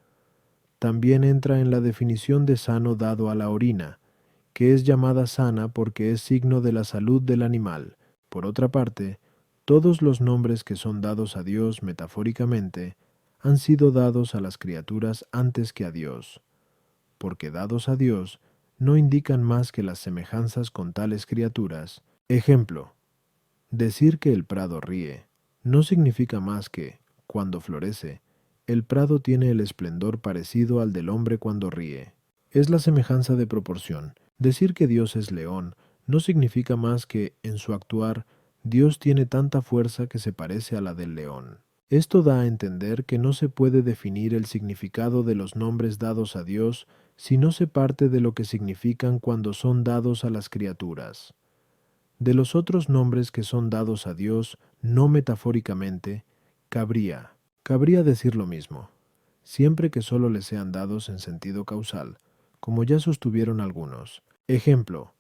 También entra en la definición de sano dado a la orina, que es llamada sana porque es signo de la salud del animal. Por otra parte, todos los nombres que son dados a Dios metafóricamente han sido dados a las criaturas antes que a Dios, porque dados a Dios no indican más que las semejanzas con tales criaturas. Ejemplo, decir que el prado ríe no significa más que, cuando florece, el prado tiene el esplendor parecido al del hombre cuando ríe. Es la semejanza de proporción. Decir que Dios es león no significa más que, en su actuar, Dios tiene tanta fuerza que se parece a la del león. Esto da a entender que no se puede definir el significado de los nombres dados a Dios si no se parte de lo que significan cuando son dados a las criaturas. De los otros nombres que son dados a Dios, no metafóricamente, cabría decir lo mismo, siempre que sólo le sean dados en sentido causal, como ya sostuvieron algunos. Ejemplo,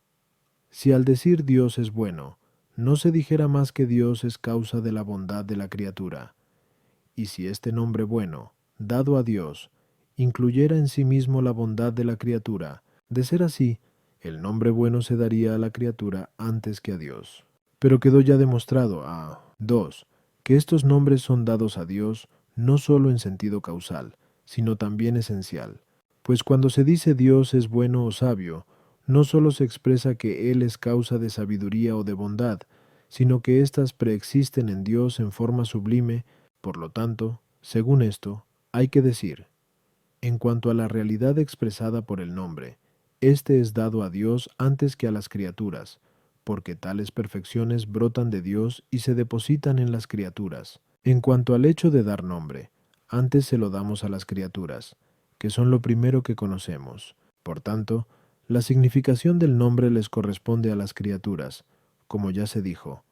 si al decir Dios es bueno, no se dijera más que Dios es causa de la bondad de la criatura, y si este nombre bueno, dado a Dios, incluyera en sí mismo la bondad de la criatura, de ser así, el nombre bueno se daría a la criatura antes que a Dios. Pero quedó ya demostrado 2. Que estos nombres son dados a Dios no sólo en sentido causal, sino también esencial. Pues cuando se dice Dios es bueno o sabio, no sólo se expresa que Él es causa de sabiduría o de bondad, sino que éstas preexisten en Dios en forma sublime Por lo tanto, según esto, hay que decir, en cuanto a la realidad expresada por el nombre, este es dado a Dios antes que a las criaturas, porque tales perfecciones brotan de Dios y se depositan en las criaturas. En cuanto al hecho de dar nombre, antes se lo damos a las criaturas, que son lo primero que conocemos. Por tanto, la significación del nombre les corresponde a las criaturas, como ya se dijo.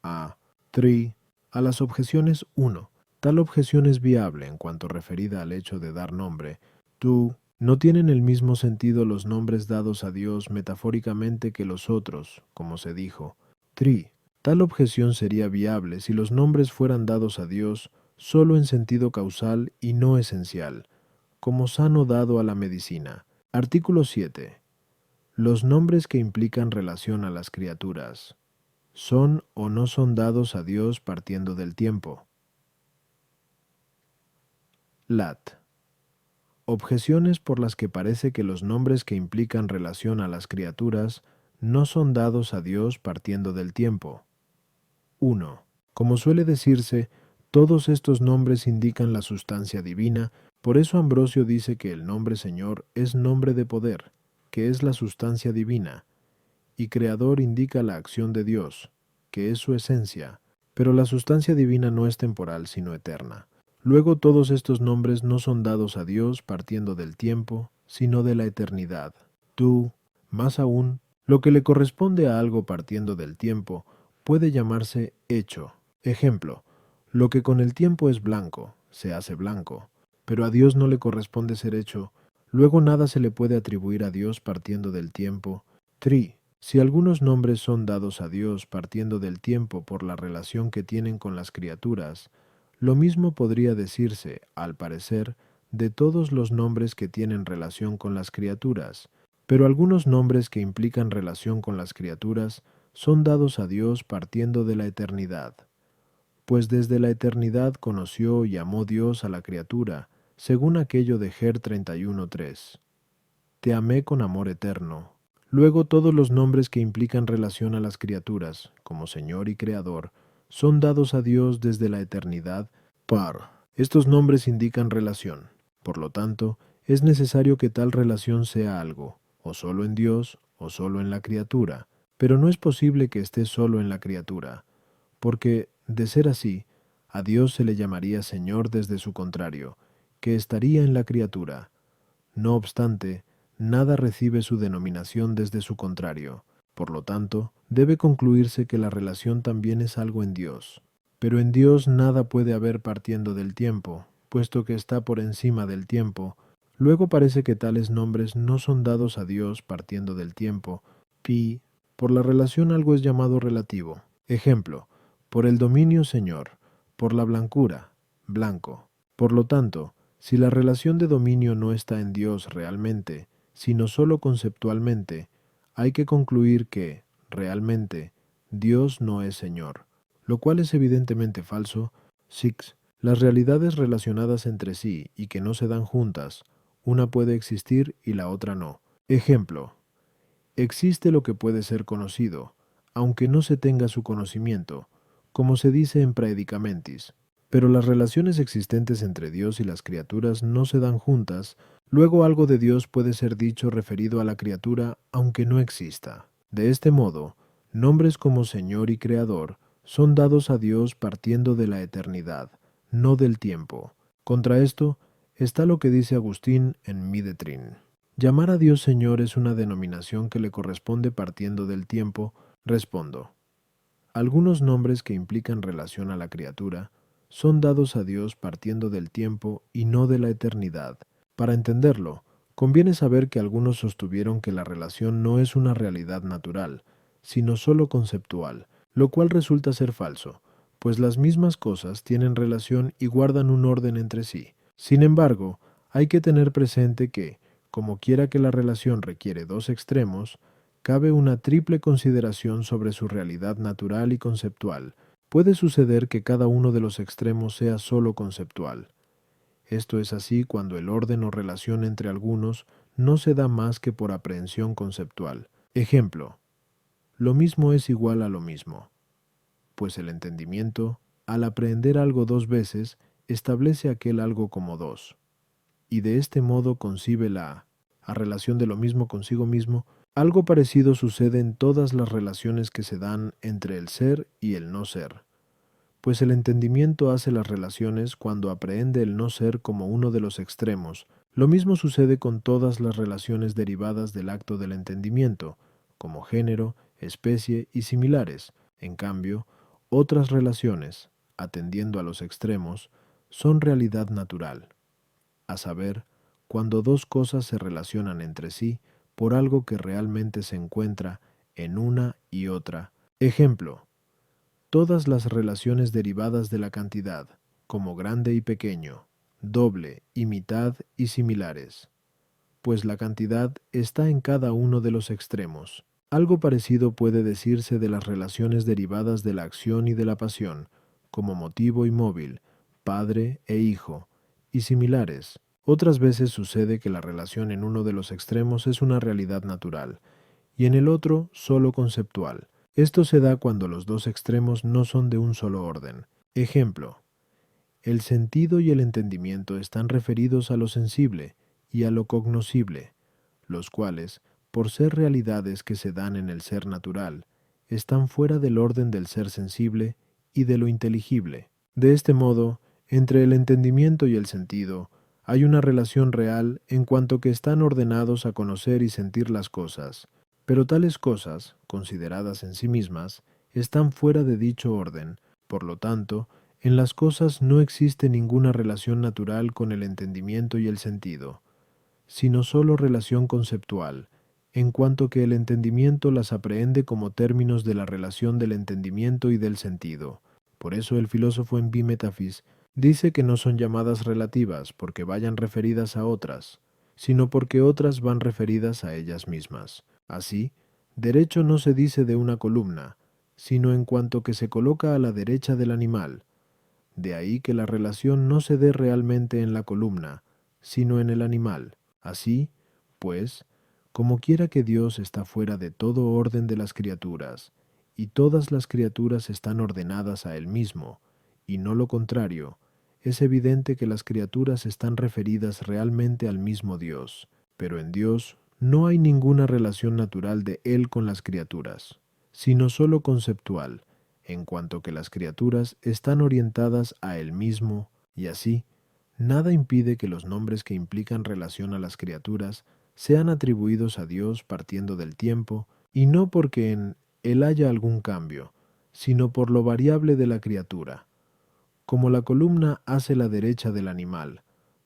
A. 3. A las objeciones 1. Tal objeción es viable en cuanto referida al hecho de dar nombre. 2. No tienen el mismo sentido los nombres dados a Dios metafóricamente que los otros, como se dijo. 3. Tal objeción sería viable si los nombres fueran dados a Dios solo en sentido causal y no esencial, como sano dado a la medicina. Artículo 7. Los nombres que implican relación a las criaturas son o no son dados a Dios partiendo del tiempo. Lat. Objeciones por las que parece que los nombres que implican relación a las criaturas no son dados a Dios partiendo del tiempo. 1. Como suele decirse, todos estos nombres indican la sustancia divina, por eso Ambrosio dice que el nombre Señor es nombre de poder, que es la sustancia divina, y Creador indica la acción de Dios, que es su esencia, pero la sustancia divina no es temporal sino eterna. Luego todos estos nombres no son dados a Dios partiendo del tiempo, sino de la eternidad. Tú, más aún, lo que le corresponde a algo partiendo del tiempo, puede llamarse hecho. Ejemplo, lo que con el tiempo es blanco, se hace blanco, pero a Dios no le corresponde ser hecho, luego nada se le puede atribuir a Dios partiendo del tiempo. 3. Si algunos nombres son dados a Dios partiendo del tiempo por la relación que tienen con las criaturas, lo mismo podría decirse, al parecer, de todos los nombres que tienen relación con las criaturas, pero algunos nombres que implican relación con las criaturas son dados a Dios partiendo de la eternidad. Pues desde la eternidad conoció y amó Dios a la criatura, según aquello de Ger 31:3. Te amé con amor eterno. Luego todos los nombres que implican relación a las criaturas, como Señor y Creador, son dados a Dios desde la eternidad par. Estos nombres indican relación. Por lo tanto, es necesario que tal relación sea algo, o solo en Dios, o solo en la criatura, pero no es posible que esté solo en la criatura, porque, de ser así, a Dios se le llamaría Señor desde su contrario, que estaría en la criatura. No obstante, nada recibe su denominación desde su contrario. Por lo tanto, debe concluirse que la relación también es algo en Dios. Pero en Dios nada puede haber partiendo del tiempo, puesto que está por encima del tiempo. Luego parece que tales nombres no son dados a Dios partiendo del tiempo. Pi, por la relación algo es llamado relativo. Ejemplo, por el dominio Señor, por la blancura, blanco. Por lo tanto, si la relación de dominio no está en Dios realmente, sino solo conceptualmente, hay que concluir que, realmente, Dios no es Señor, lo cual es evidentemente falso. 6. Las realidades relacionadas entre sí y que no se dan juntas, una puede existir y la otra no. Ejemplo, existe lo que puede ser conocido, aunque no se tenga su conocimiento, como se dice en Praedicamentis. Pero las relaciones existentes entre Dios y las criaturas no se dan juntas, luego algo de Dios puede ser dicho referido a la criatura aunque no exista. De este modo, nombres como Señor y Creador son dados a Dios partiendo de la eternidad, no del tiempo. Contra esto está lo que dice Agustín en Midetrin. Llamar a Dios Señor es una denominación que le corresponde partiendo del tiempo. Respondo. Algunos nombres que implican relación a la criatura son dados a Dios partiendo del tiempo y no de la eternidad. Para entenderlo, conviene saber que algunos sostuvieron que la relación no es una realidad natural, sino sólo conceptual, lo cual resulta ser falso, pues las mismas cosas tienen relación y guardan un orden entre sí. Sin embargo, hay que tener presente que, como quiera que la relación requiere dos extremos, cabe una triple consideración sobre su realidad natural y conceptual. Puede suceder que cada uno de los extremos sea sólo conceptual. Esto es así cuando el orden o relación entre algunos no se da más que por aprehensión conceptual. Ejemplo, lo mismo es igual a lo mismo, pues el entendimiento al aprehender algo dos veces, establece aquel algo como dos, y de este modo concibe a relación de lo mismo consigo mismo. Algo parecido sucede en todas las relaciones que se dan entre el ser y el no ser, pues el entendimiento hace las relaciones cuando aprehende el no ser como uno de los extremos. Lo mismo sucede con todas las relaciones derivadas del acto del entendimiento, como género, especie y similares. En cambio, otras relaciones, atendiendo a los extremos, son realidad natural, a saber, cuando dos cosas se relacionan entre sí por algo que realmente se encuentra en una y otra. Ejemplo: todas las relaciones derivadas de la cantidad, como grande y pequeño, doble y mitad y similares, pues la cantidad está en cada uno de los extremos. Algo parecido puede decirse de las relaciones derivadas de la acción y de la pasión, como motivo y móvil, padre e hijo, y similares. Otras veces sucede que la relación en uno de los extremos es una realidad natural, y en el otro solo conceptual. Esto se da cuando los dos extremos no son de un solo orden. Ejemplo: el sentido y el entendimiento están referidos a lo sensible y a lo cognoscible, los cuales, por ser realidades que se dan en el ser natural, están fuera del orden del ser sensible y de lo inteligible. De este modo, entre el entendimiento y el sentido, hay una relación real en cuanto que están ordenados a conocer y sentir las cosas, pero tales cosas, consideradas en sí mismas, están fuera de dicho orden. Por lo tanto, en las cosas no existe ninguna relación natural con el entendimiento y el sentido, sino sólo relación conceptual, en cuanto que el entendimiento las aprehende como términos de la relación del entendimiento y del sentido. Por eso el filósofo en Bimetafis dice que no son llamadas relativas porque vayan referidas a otras, sino porque otras van referidas a ellas mismas. Así, derecho no se dice de una columna, sino en cuanto que se coloca a la derecha del animal. De ahí que la relación no se dé realmente en la columna, sino en el animal. Así, pues, como quiera que Dios está fuera de todo orden de las criaturas, y todas las criaturas están ordenadas a Él mismo, y no lo contrario, es evidente que las criaturas están referidas realmente al mismo Dios, pero en Dios no hay ninguna relación natural de Él con las criaturas, sino sólo conceptual, en cuanto que las criaturas están orientadas a Él mismo, y así, nada impide que los nombres que implican relación a las criaturas sean atribuidos a Dios partiendo del tiempo, y no porque en Él haya algún cambio, sino por lo variable de la criatura, como la columna hace la derecha del animal,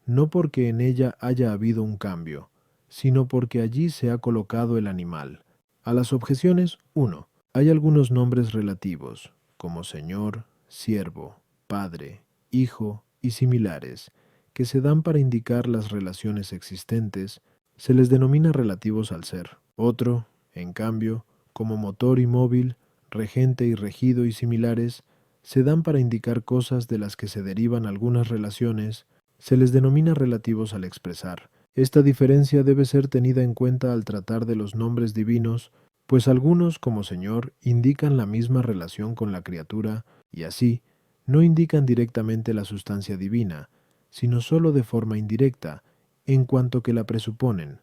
no porque en ella haya habido un cambio, sino porque allí se ha colocado el animal. A las objeciones 1. Hay algunos nombres relativos, como Señor, Siervo, Padre, Hijo y similares, que se dan para indicar las relaciones existentes, se les denomina relativos al ser. Otro, en cambio, como motor y móvil, regente y regido y similares, se dan para indicar cosas de las que se derivan algunas relaciones, se les denomina relativos al expresar. Esta diferencia debe ser tenida en cuenta al tratar de los nombres divinos, pues algunos, como Señor, indican la misma relación con la criatura, y así, no indican directamente la sustancia divina, sino sólo de forma indirecta, en cuanto que la presuponen,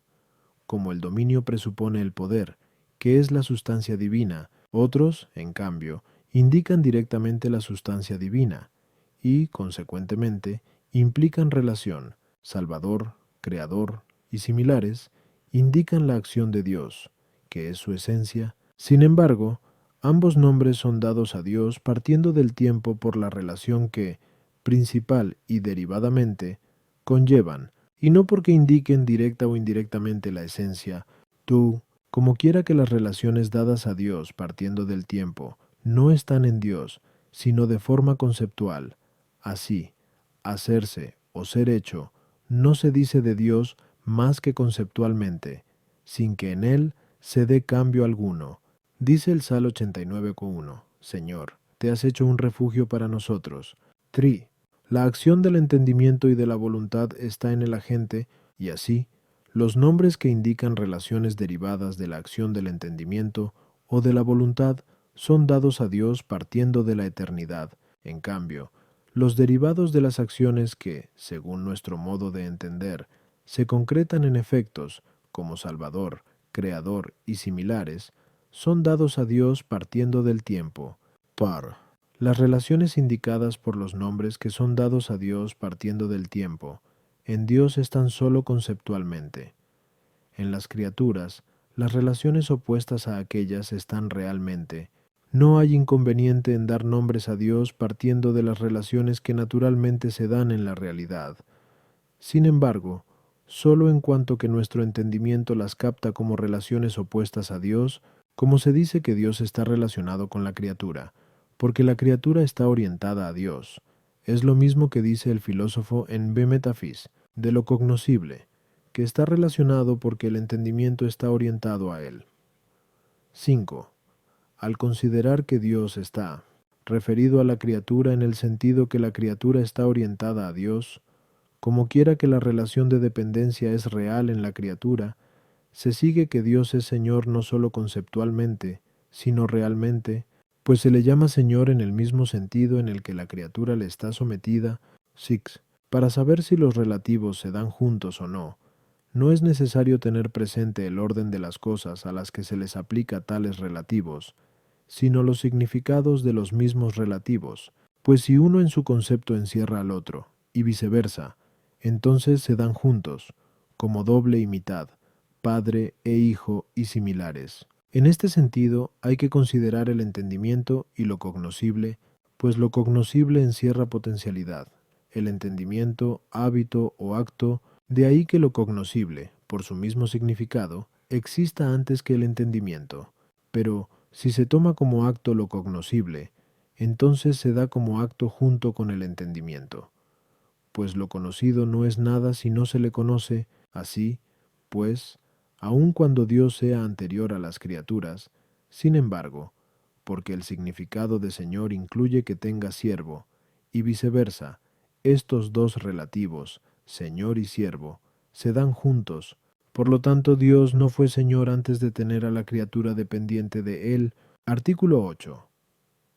como el dominio presupone el poder, que es la sustancia divina. Otros, en cambio, indican directamente la sustancia divina, y, consecuentemente, implican relación, Salvador, Creador y similares, indican la acción de Dios, que es su esencia. Sin embargo, ambos nombres son dados a Dios partiendo del tiempo por la relación que, principal y derivadamente, conllevan, y no porque indiquen directa o indirectamente la esencia. Tú, como quiera que las relaciones dadas a Dios partiendo del tiempo no están en Dios, sino de forma conceptual. Así, hacerse o ser hecho no se dice de Dios más que conceptualmente, sin que en Él se dé cambio alguno. Dice el Salmo 89:1, Señor, te has hecho un refugio para nosotros. 3. La acción del entendimiento y de la voluntad está en el agente, y así, los nombres que indican relaciones derivadas de la acción del entendimiento o de la voluntad son dados a Dios partiendo de la eternidad, En cambio, los derivados de las acciones que, según nuestro modo de entender, se concretan en efectos, como Salvador, Creador y similares, son dados a Dios partiendo del tiempo. Par. Las relaciones indicadas por los nombres que son dados a Dios partiendo del tiempo, en Dios están solo conceptualmente. En las criaturas, las relaciones opuestas a aquellas están realmente. No hay inconveniente en dar nombres a Dios partiendo de las relaciones que naturalmente se dan en la realidad. Sin embargo, solo en cuanto que nuestro entendimiento las capta como relaciones opuestas a Dios, como se dice que Dios está relacionado con la criatura, porque la criatura está orientada a Dios. Es lo mismo que dice el filósofo en B. Metafis, de lo cognoscible, que está relacionado porque el entendimiento está orientado a él. 5. Al considerar que Dios está referido a la criatura en el sentido que la criatura está orientada a Dios, como quiera que la relación de dependencia es real en la criatura, se sigue que Dios es Señor no solo conceptualmente, sino realmente, pues se le llama Señor en el mismo sentido en el que la criatura le está sometida. 6. Para saber si los relativos se dan juntos o no, no es necesario tener presente el orden de las cosas a las que se les aplica tales relativos, sino los significados de los mismos relativos, pues si uno en su concepto encierra al otro, y viceversa, entonces se dan juntos, como doble y mitad, padre e hijo y similares. En este sentido, hay que considerar el entendimiento y lo cognoscible, pues lo cognoscible encierra potencialidad, el entendimiento, hábito o acto, de ahí que lo cognoscible, por su mismo significado, exista antes que el entendimiento. Pero, si se toma como acto lo cognoscible, entonces se da como acto junto con el entendimiento, pues lo conocido no es nada si no se le conoce. Así, pues, aun cuando Dios sea anterior a las criaturas, sin embargo, porque el significado de Señor incluye que tenga siervo, y viceversa, estos dos relativos, Señor y siervo, se dan juntos. Por lo tanto, Dios no fue Señor antes de tener a la criatura dependiente de Él. Artículo 8.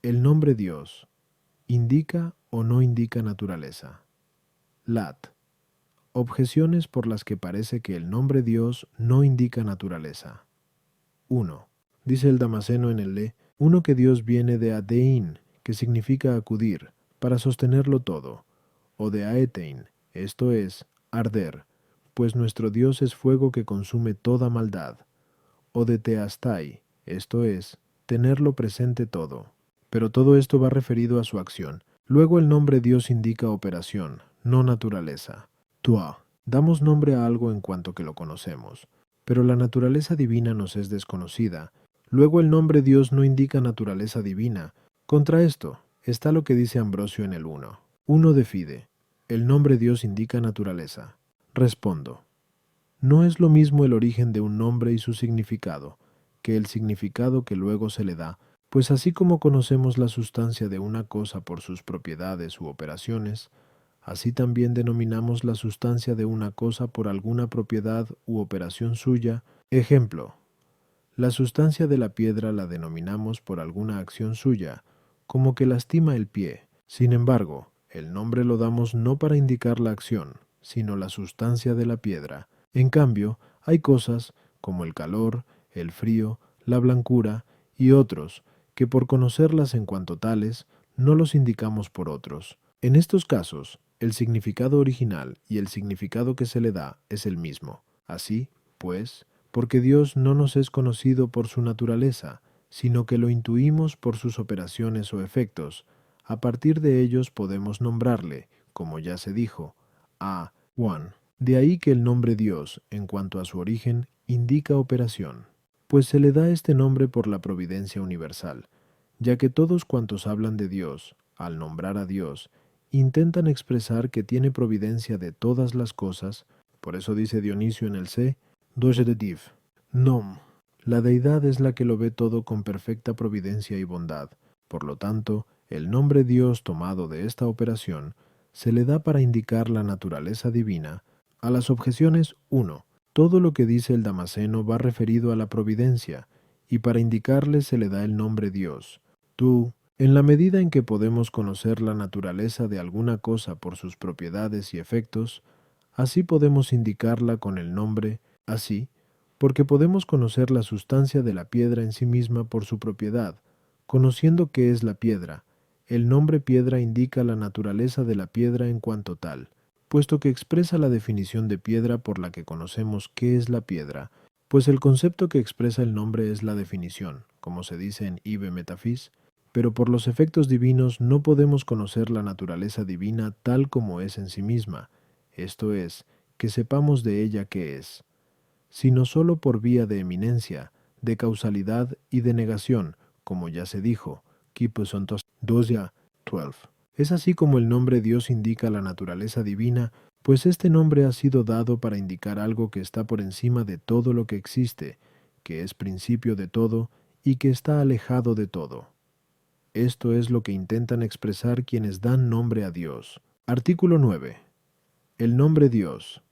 El nombre Dios, ¿indica o no indica naturaleza? Lat. Objeciones por las que parece que el nombre Dios no indica naturaleza. 1. Dice el Damasceno en el Le, uno que Dios viene de adein, que significa acudir, para sostenerlo todo, o de aetein, esto es, arder, pues nuestro Dios es fuego que consume toda maldad, o de teastai, esto es, tenerlo presente todo. Pero todo esto va referido a su acción. Luego el nombre Dios indica operación, no naturaleza. Tua. Damos nombre a algo en cuanto que lo conocemos, pero la naturaleza divina nos es desconocida. Luego el nombre Dios no indica naturaleza divina. Contra esto está lo que dice Ambrosio en el 1. 1 de Fide. El nombre Dios indica naturaleza. Respondo. No es lo mismo el origen de un nombre y su significado, que el significado que luego se le da, pues así como conocemos la sustancia de una cosa por sus propiedades u operaciones, así también denominamos la sustancia de una cosa por alguna propiedad u operación suya. Ejemplo, la sustancia de la piedra la denominamos por alguna acción suya, como que lastima el pie. Sin embargo, el nombre lo damos no para indicar la acción, sino la sustancia de la piedra. En cambio, hay cosas, como el calor, el frío, la blancura y otros, que por conocerlas en cuanto tales, no los indicamos por otros. En estos casos, el significado original y el significado que se le da es el mismo. Así, pues, porque Dios no nos es conocido por su naturaleza, sino que lo intuimos por sus operaciones o efectos. A partir de ellos podemos nombrarle, como ya se dijo, a One. De ahí que el nombre Dios, en cuanto a su origen, indica operación, pues se le da este nombre por la providencia universal, ya que todos cuantos hablan de Dios, al nombrar a Dios, intentan expresar que tiene providencia de todas las cosas. Por eso dice Dionisio en el C, Doge de Div. Nom. La deidad es la que lo ve todo con perfecta providencia y bondad. Por lo tanto, el nombre Dios tomado de esta operación se le da para indicar la naturaleza divina. A las objeciones 1. Todo lo que dice el Damasceno va referido a la providencia, y para indicarle se le da el nombre Dios. Tú, En la medida en que podemos conocer la naturaleza de alguna cosa por sus propiedades y efectos, así podemos indicarla con el nombre, así, porque podemos conocer la sustancia de la piedra en sí misma por su propiedad, conociendo qué es la piedra. El nombre piedra indica la naturaleza de la piedra en cuanto tal, puesto que expresa la definición de piedra por la que conocemos qué es la piedra, pues el concepto que expresa el nombre es la definición, como se dice en Ibe Metafis, pero por los efectos divinos no podemos conocer la naturaleza divina tal como es en sí misma, esto es, que sepamos de ella qué es, sino sólo por vía de eminencia, de causalidad y de negación, como ya se dijo, Kipusontos 2:12. Es así como el nombre Dios indica la naturaleza divina, pues este nombre ha sido dado para indicar algo que está por encima de todo lo que existe, que es principio de todo y que está alejado de todo. Esto es lo que intentan expresar quienes dan nombre a Dios. Artículo 9. El nombre Dios,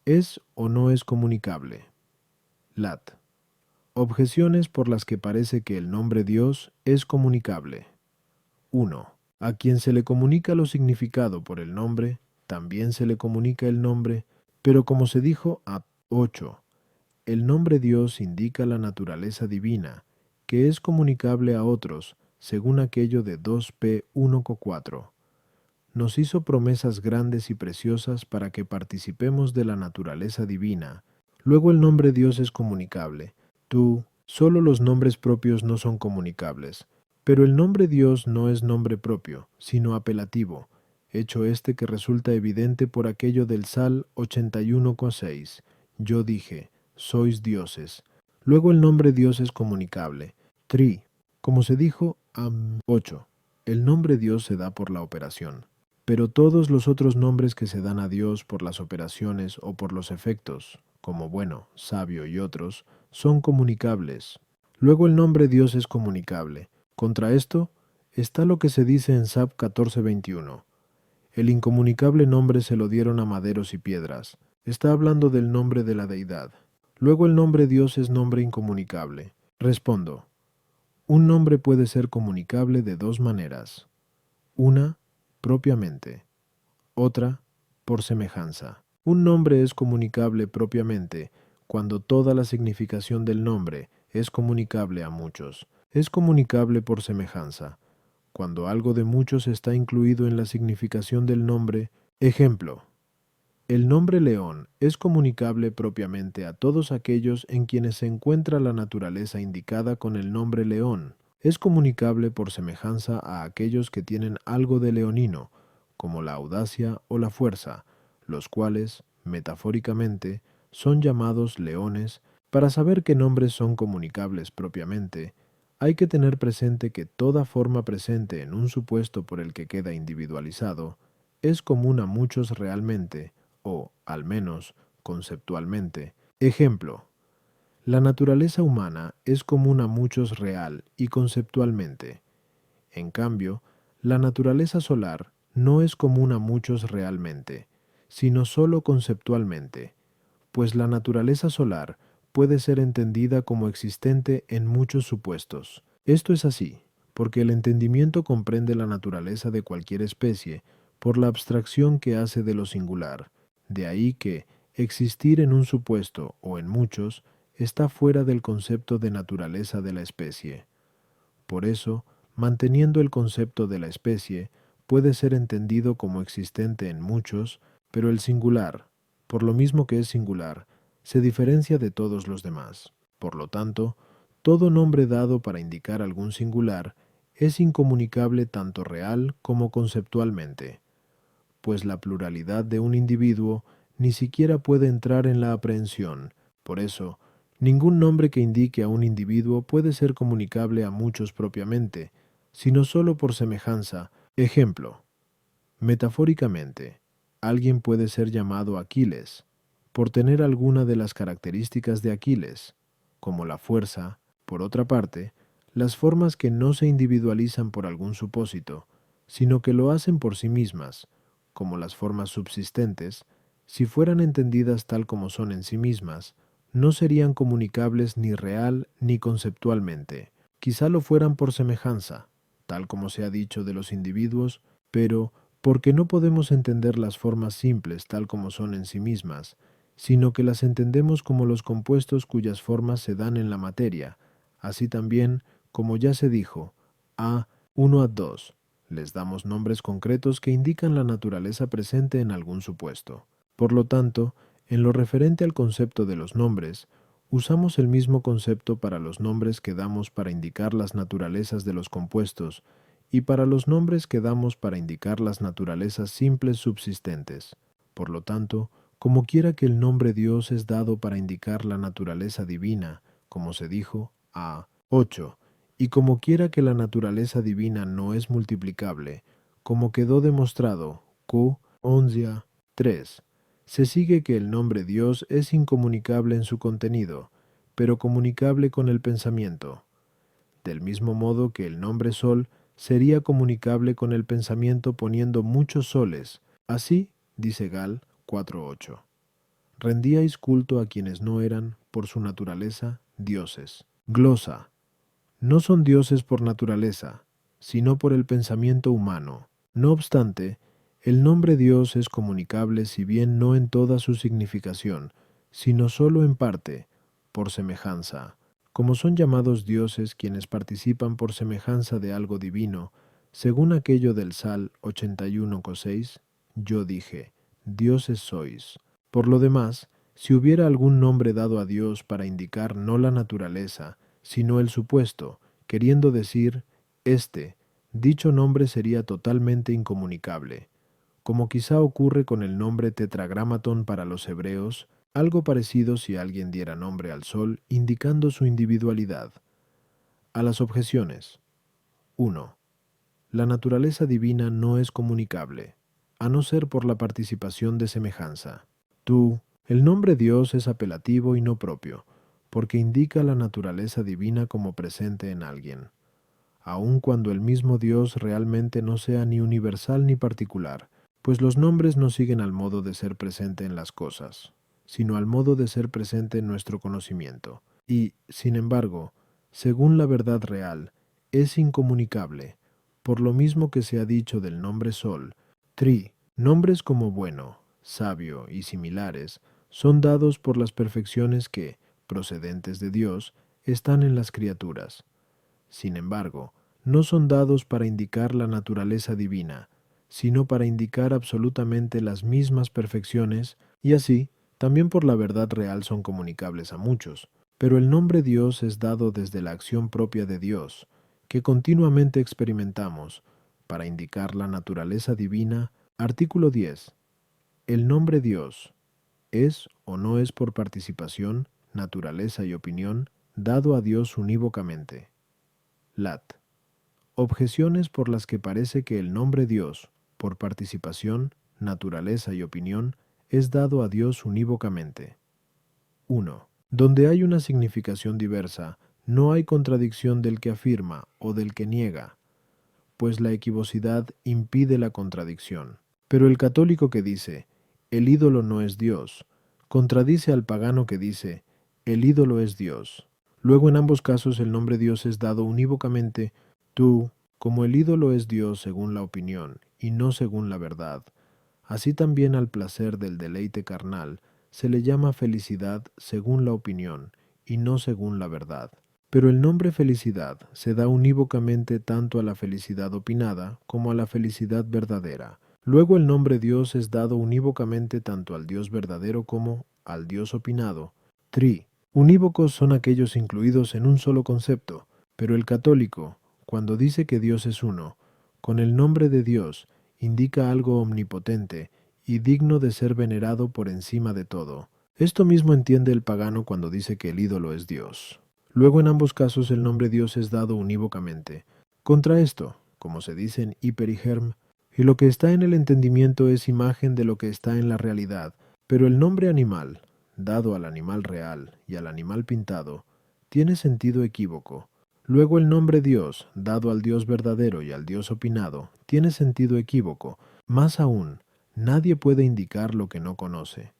¿es o no es comunicable? Lat. Objeciones por las que parece que el nombre Dios es comunicable. 1. A quien se le comunica lo significado por el nombre, también se le comunica el nombre, pero como se dijo a 8, el nombre Dios indica la naturaleza divina, que es comunicable a otros, según aquello de 2P 1,4. Nos hizo promesas grandes y preciosas para que participemos de la naturaleza divina. Luego el nombre Dios es comunicable. Solo los nombres propios no son comunicables. Pero el nombre Dios no es nombre propio, sino apelativo, hecho este que resulta evidente por aquello del Sal 81,6. Yo dije, sois dioses. Luego el nombre Dios es comunicable. Como se dijo, 8. El nombre Dios se da por la operación. Pero todos los otros nombres que se dan a Dios por las operaciones o por los efectos, como bueno, sabio y otros, son comunicables. Luego el nombre Dios es comunicable. Contra esto está lo que se dice en Sab 14:21. El incomunicable nombre se lo dieron a maderos y piedras. Está hablando del nombre de la deidad. Luego el nombre Dios es nombre incomunicable. Respondo. Un nombre puede ser comunicable de dos maneras. Una, propiamente. Otra, por semejanza. Un nombre es comunicable propiamente cuando toda la significación del nombre es comunicable a muchos. Es comunicable por semejanza cuando algo de muchos está incluido en la significación del nombre. Ejemplo. El nombre león es comunicable propiamente a todos aquellos en quienes se encuentra la naturaleza indicada con el nombre león. Es comunicable por semejanza a aquellos que tienen algo de leonino, como la audacia o la fuerza, los cuales, metafóricamente, son llamados leones. Para saber qué nombres son comunicables propiamente, hay que tener presente que toda forma presente en un supuesto por el que queda individualizado es común a muchos realmente, o, al menos, conceptualmente. Ejemplo. La naturaleza humana es común a muchos real y conceptualmente. En cambio, la naturaleza solar no es común a muchos realmente, sino sólo conceptualmente, pues la naturaleza solar puede ser entendida como existente en muchos supuestos. Esto es así, porque el entendimiento comprende la naturaleza de cualquier especie por la abstracción que hace de lo singular. De ahí que existir en un supuesto o en muchos está fuera del concepto de naturaleza de la especie. Por eso, manteniendo el concepto de la especie, puede ser entendido como existente en muchos, pero el singular, por lo mismo que es singular, se diferencia de todos los demás. Por lo tanto, todo nombre dado para indicar algún singular es incomunicable tanto real como conceptualmente, pues la pluralidad de un individuo ni siquiera puede entrar en la aprehensión. Por eso, ningún nombre que indique a un individuo puede ser comunicable a muchos propiamente, sino sólo por semejanza. Ejemplo. Metafóricamente, alguien puede ser llamado Aquiles, por tener alguna de las características de Aquiles, como la fuerza. Por otra parte, las formas que no se individualizan por algún supósito, sino que lo hacen por sí mismas, como las formas subsistentes, si fueran entendidas tal como son en sí mismas, no serían comunicables ni real ni conceptualmente. Quizá lo fueran por semejanza, tal como se ha dicho de los individuos, pero porque no podemos entender las formas simples tal como son en sí mismas, sino que las entendemos como los compuestos cuyas formas se dan en la materia, así también, como ya se dijo, a 1 a 2, les damos nombres concretos que indican la naturaleza presente en algún supuesto. Por lo tanto, en lo referente al concepto de los nombres, usamos el mismo concepto para los nombres que damos para indicar las naturalezas de los compuestos y para los nombres que damos para indicar las naturalezas simples subsistentes. Por lo tanto, como quiera que el nombre Dios es dado para indicar la naturaleza divina, como se dijo, a 8, y como quiera que la naturaleza divina no es multiplicable, como quedó demostrado, Q 11 3, se sigue que el nombre Dios es incomunicable en su contenido, pero comunicable con el pensamiento, del mismo modo que el nombre Sol sería comunicable con el pensamiento poniendo muchos soles. Así, dice Gal 4.8, rendíais culto a quienes no eran, por su naturaleza, dioses. Glosa. No son dioses por naturaleza, sino por el pensamiento humano. No obstante, el nombre Dios es comunicable si bien no en toda su significación, sino sólo en parte, por semejanza. Como son llamados dioses quienes participan por semejanza de algo divino, según aquello del Sal 81,6, yo dije, dioses sois. Por lo demás, si hubiera algún nombre dado a Dios para indicar no la naturaleza, sino el supuesto, queriendo decir, dicho nombre sería totalmente incomunicable. Como quizá ocurre con el nombre tetragramatón para los hebreos, algo parecido si alguien diera nombre al sol indicando su individualidad. A las objeciones. 1. La naturaleza divina no es comunicable, a no ser por la participación de semejanza. El nombre Dios es apelativo y no propio, porque indica la naturaleza divina como presente en alguien, aun cuando el mismo Dios realmente no sea ni universal ni particular, pues los nombres no siguen al modo de ser presente en las cosas, sino al modo de ser presente en nuestro conocimiento, y, sin embargo, según la verdad real, es incomunicable, por lo mismo que se ha dicho del nombre Sol. Nombres como bueno, sabio y similares son dados por las perfecciones que, procedentes de Dios, están en las criaturas. Sin embargo, no son dados para indicar la naturaleza divina, sino para indicar absolutamente las mismas perfecciones, y así, también por la verdad real son comunicables a muchos. Pero el nombre Dios es dado desde la acción propia de Dios, que continuamente experimentamos, para indicar la naturaleza divina. Artículo 10. El nombre Dios es o no es por participación, naturaleza y opinión, dado a Dios unívocamente. Lat. Objeciones por las que parece que el nombre Dios, por participación, naturaleza y opinión, es dado a Dios unívocamente. 1. Donde hay una significación diversa, no hay contradicción del que afirma o del que niega, pues la equivocidad impide la contradicción. Pero el católico que dice, el ídolo no es Dios, contradice al pagano que dice, el ídolo es Dios. Luego en ambos casos el nombre Dios es dado unívocamente. Como el ídolo es Dios según la opinión y no según la verdad, así también al placer del deleite carnal se le llama felicidad según la opinión y no según la verdad. Pero el nombre felicidad se da unívocamente tanto a la felicidad opinada como a la felicidad verdadera. Luego el nombre Dios es dado unívocamente tanto al Dios verdadero como al Dios opinado. Unívocos son aquellos incluidos en un solo concepto, pero el católico, cuando dice que Dios es uno, con el nombre de Dios indica algo omnipotente y digno de ser venerado por encima de todo. Esto mismo entiende el pagano cuando dice que el ídolo es Dios. Luego en ambos casos el nombre Dios es dado unívocamente. Contra esto, como se dice en Hiper y Germ, y lo que está en el entendimiento es imagen de lo que está en la realidad, pero el nombre animal, dado al animal real y al animal pintado, tiene sentido equívoco. Luego el nombre Dios, dado al Dios verdadero y al Dios opinado, tiene sentido equívoco. Más aún, nadie puede indicar lo que no conoce.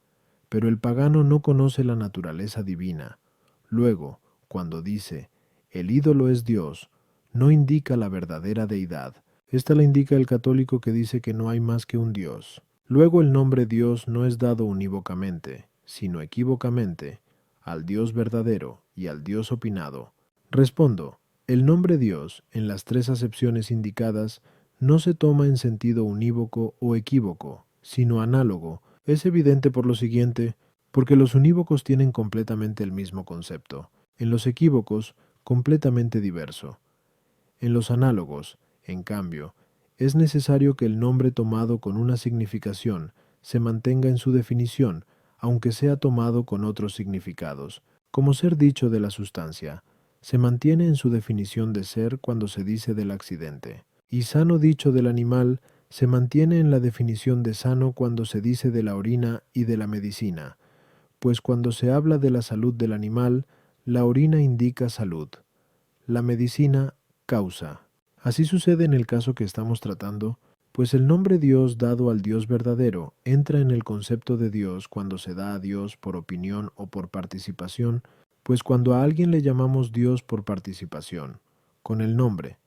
Pero el pagano no conoce la naturaleza divina. Luego, cuando dice, el ídolo es Dios, no indica la verdadera deidad. Esta la indica el católico que dice que no hay más que un Dios. Luego el nombre Dios no es dado unívocamente, sino equívocamente, al Dios verdadero y al Dios opinado. Respondo, el nombre Dios, en las tres acepciones indicadas, no se toma en sentido unívoco o equívoco, sino análogo. Es evidente por lo siguiente, porque los unívocos tienen completamente el mismo concepto, en los equívocos, completamente diverso. En los análogos, en cambio, es necesario que el nombre tomado con una significación se mantenga en su definición, aunque sea tomado con otros significados, como ser dicho de la sustancia, se mantiene en su definición de ser cuando se dice del accidente, y sano dicho del animal se mantiene en la definición de sano cuando se dice de la orina y de la medicina, pues cuando se habla de la salud del animal, la orina indica salud, la medicina causa. Así sucede en el caso que estamos tratando, pues el nombre Dios dado al Dios verdadero entra en el concepto de Dios cuando se da a Dios por opinión o por participación, pues cuando a alguien le llamamos Dios por participación, con el nombre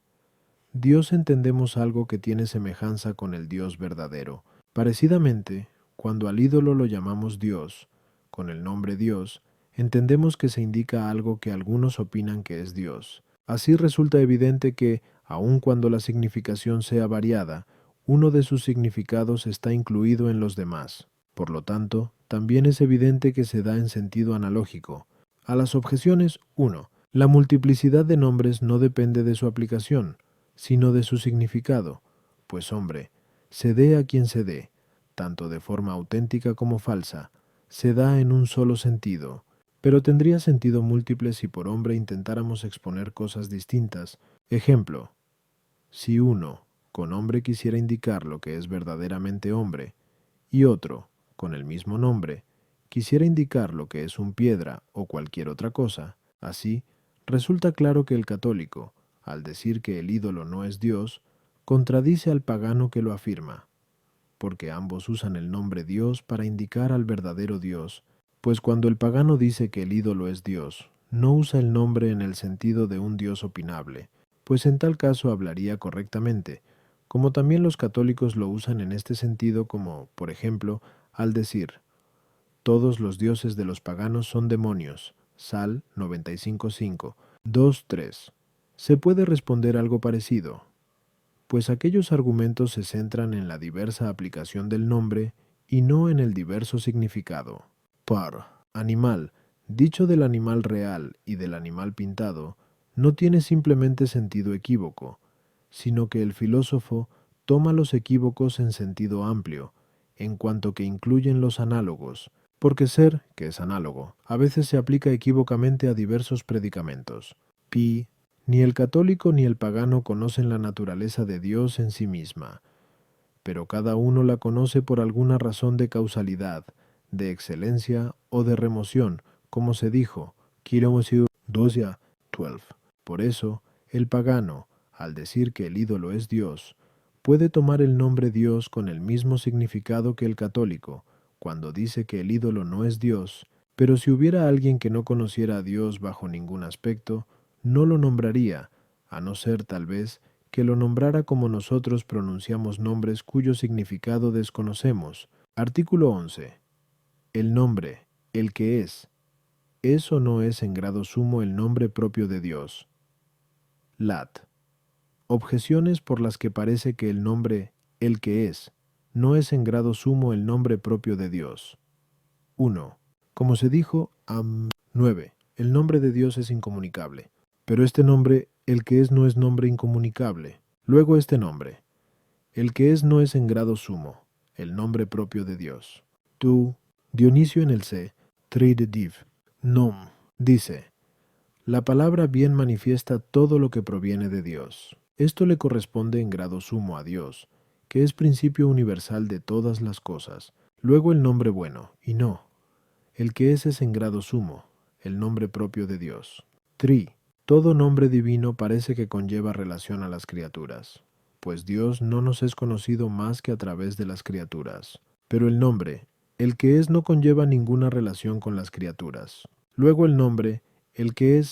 Dios entendemos algo que tiene semejanza con el Dios verdadero. Parecidamente, cuando al ídolo lo llamamos Dios, con el nombre Dios, entendemos que se indica algo que algunos opinan que es Dios. Así resulta evidente que, aun cuando la significación sea variada, uno de sus significados está incluido en los demás. Por lo tanto, también es evidente que se da en sentido analógico. A las objeciones 1. La multiplicidad de nombres no depende de su aplicación, sino de su significado, pues hombre, se dé a quien se dé, tanto de forma auténtica como falsa, se da en un solo sentido, pero tendría sentido múltiple si por hombre intentáramos exponer cosas distintas. Ejemplo, si uno, con hombre quisiera indicar lo que es verdaderamente hombre, y otro, con el mismo nombre, quisiera indicar lo que es un piedra o cualquier otra cosa, así, resulta claro que el católico, al decir que el ídolo no es Dios, contradice al pagano que lo afirma, porque ambos usan el nombre Dios para indicar al verdadero Dios, pues cuando el pagano dice que el ídolo es Dios, no usa el nombre en el sentido de un Dios opinable, pues en tal caso hablaría correctamente, como también los católicos lo usan en este sentido como, por ejemplo, al decir, todos los dioses de los paganos son demonios, Sal 95.5, 2.3. Se puede responder algo parecido, pues aquellos argumentos se centran en la diversa aplicación del nombre y no en el diverso significado. Par, animal, dicho del animal real y del animal pintado, no tiene simplemente sentido equívoco, sino que el filósofo toma los equívocos en sentido amplio, en cuanto que incluyen los análogos, porque ser, que es análogo, a veces se aplica equívocamente a diversos predicamentos. Pi, ni el católico ni el pagano conocen la naturaleza de Dios en sí misma, pero cada uno la conoce por alguna razón de causalidad, de excelencia o de remoción, como se dijo, Kiromosiu 12. Por eso, el pagano, al decir que el ídolo es Dios, puede tomar el nombre Dios con el mismo significado que el católico, cuando dice que el ídolo no es Dios, pero si hubiera alguien que no conociera a Dios bajo ningún aspecto, no lo nombraría, a no ser tal vez que lo nombrara como nosotros pronunciamos nombres cuyo significado desconocemos. Artículo 11. El nombre, el que es o no es en grado sumo el nombre propio de Dios. Lat. Objeciones por las que parece que el nombre, el que no es en grado sumo el nombre propio de Dios. 1. Como se dijo, 9. El nombre de Dios es incomunicable. Pero este nombre, el que no es nombre incomunicable. Luego este nombre, el que no es en grado sumo, el nombre propio de Dios. Tú, Dionisio en el C, 3 de Div. Nom, dice, la palabra bien manifiesta todo lo que proviene de Dios. Esto le corresponde en grado sumo a Dios, que es principio universal de todas las cosas. Luego el nombre bueno, y no. El que es en grado sumo, el nombre propio de Dios. 3. Todo nombre divino parece que conlleva relación a las criaturas, pues Dios no nos es conocido más que a través de las criaturas. Pero el nombre, el que no conlleva ninguna relación con las criaturas. Luego el nombre, el que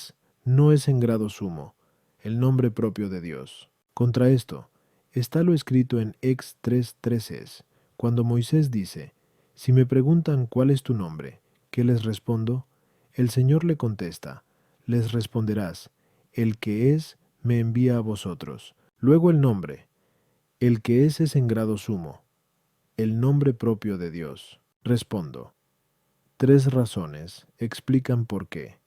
no es en grado sumo, el nombre propio de Dios. Contra esto, está lo escrito en Ex 3:13, cuando Moisés dice, si me preguntan cuál es tu nombre, ¿qué les respondo? El Señor le contesta, les responderás, el que es me envía a vosotros. Luego el nombre, el que es en grado sumo, el nombre propio de Dios. Respondo, tres razones explican por qué.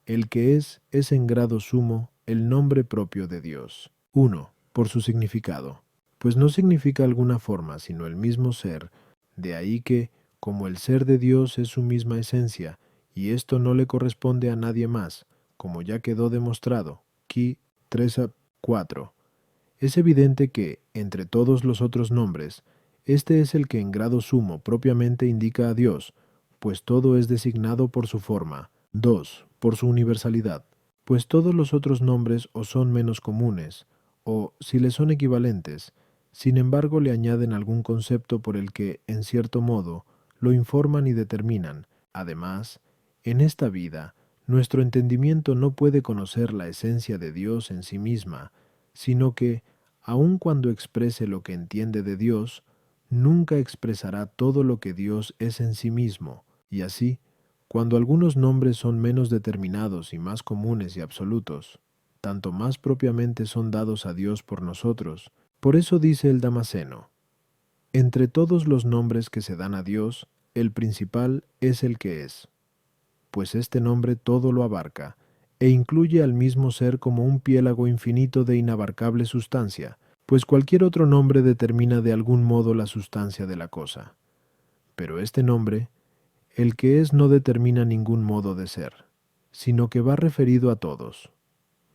El que es en grado sumo el nombre propio de Dios. 1. Por su significado, pues no significa alguna forma, sino el mismo ser, de ahí que, como el ser de Dios es su misma esencia, y esto no le corresponde a nadie más, como ya quedó demostrado, Ki 3:4. Es evidente que, entre todos los otros nombres, este es el que en grado sumo propiamente indica a Dios, pues todo es designado por su forma. 2. Por su universalidad, pues todos los otros nombres o son menos comunes, o, si le son equivalentes, sin embargo le añaden algún concepto por el que, en cierto modo, lo informan y determinan. Además, en esta vida, nuestro entendimiento no puede conocer la esencia de Dios en sí misma, sino que, aun cuando exprese lo que entiende de Dios, nunca expresará todo lo que Dios es en sí mismo, y así, cuando algunos nombres son menos determinados y más comunes y absolutos, tanto más propiamente son dados a Dios por nosotros. Por eso dice el Damasceno, entre todos los nombres que se dan a Dios, el principal es el que es, pues este nombre todo lo abarca, e incluye al mismo ser como un piélago infinito de inabarcable sustancia, pues cualquier otro nombre determina de algún modo la sustancia de la cosa. Pero este nombre, el que es, no determina ningún modo de ser, sino que va referido a todos.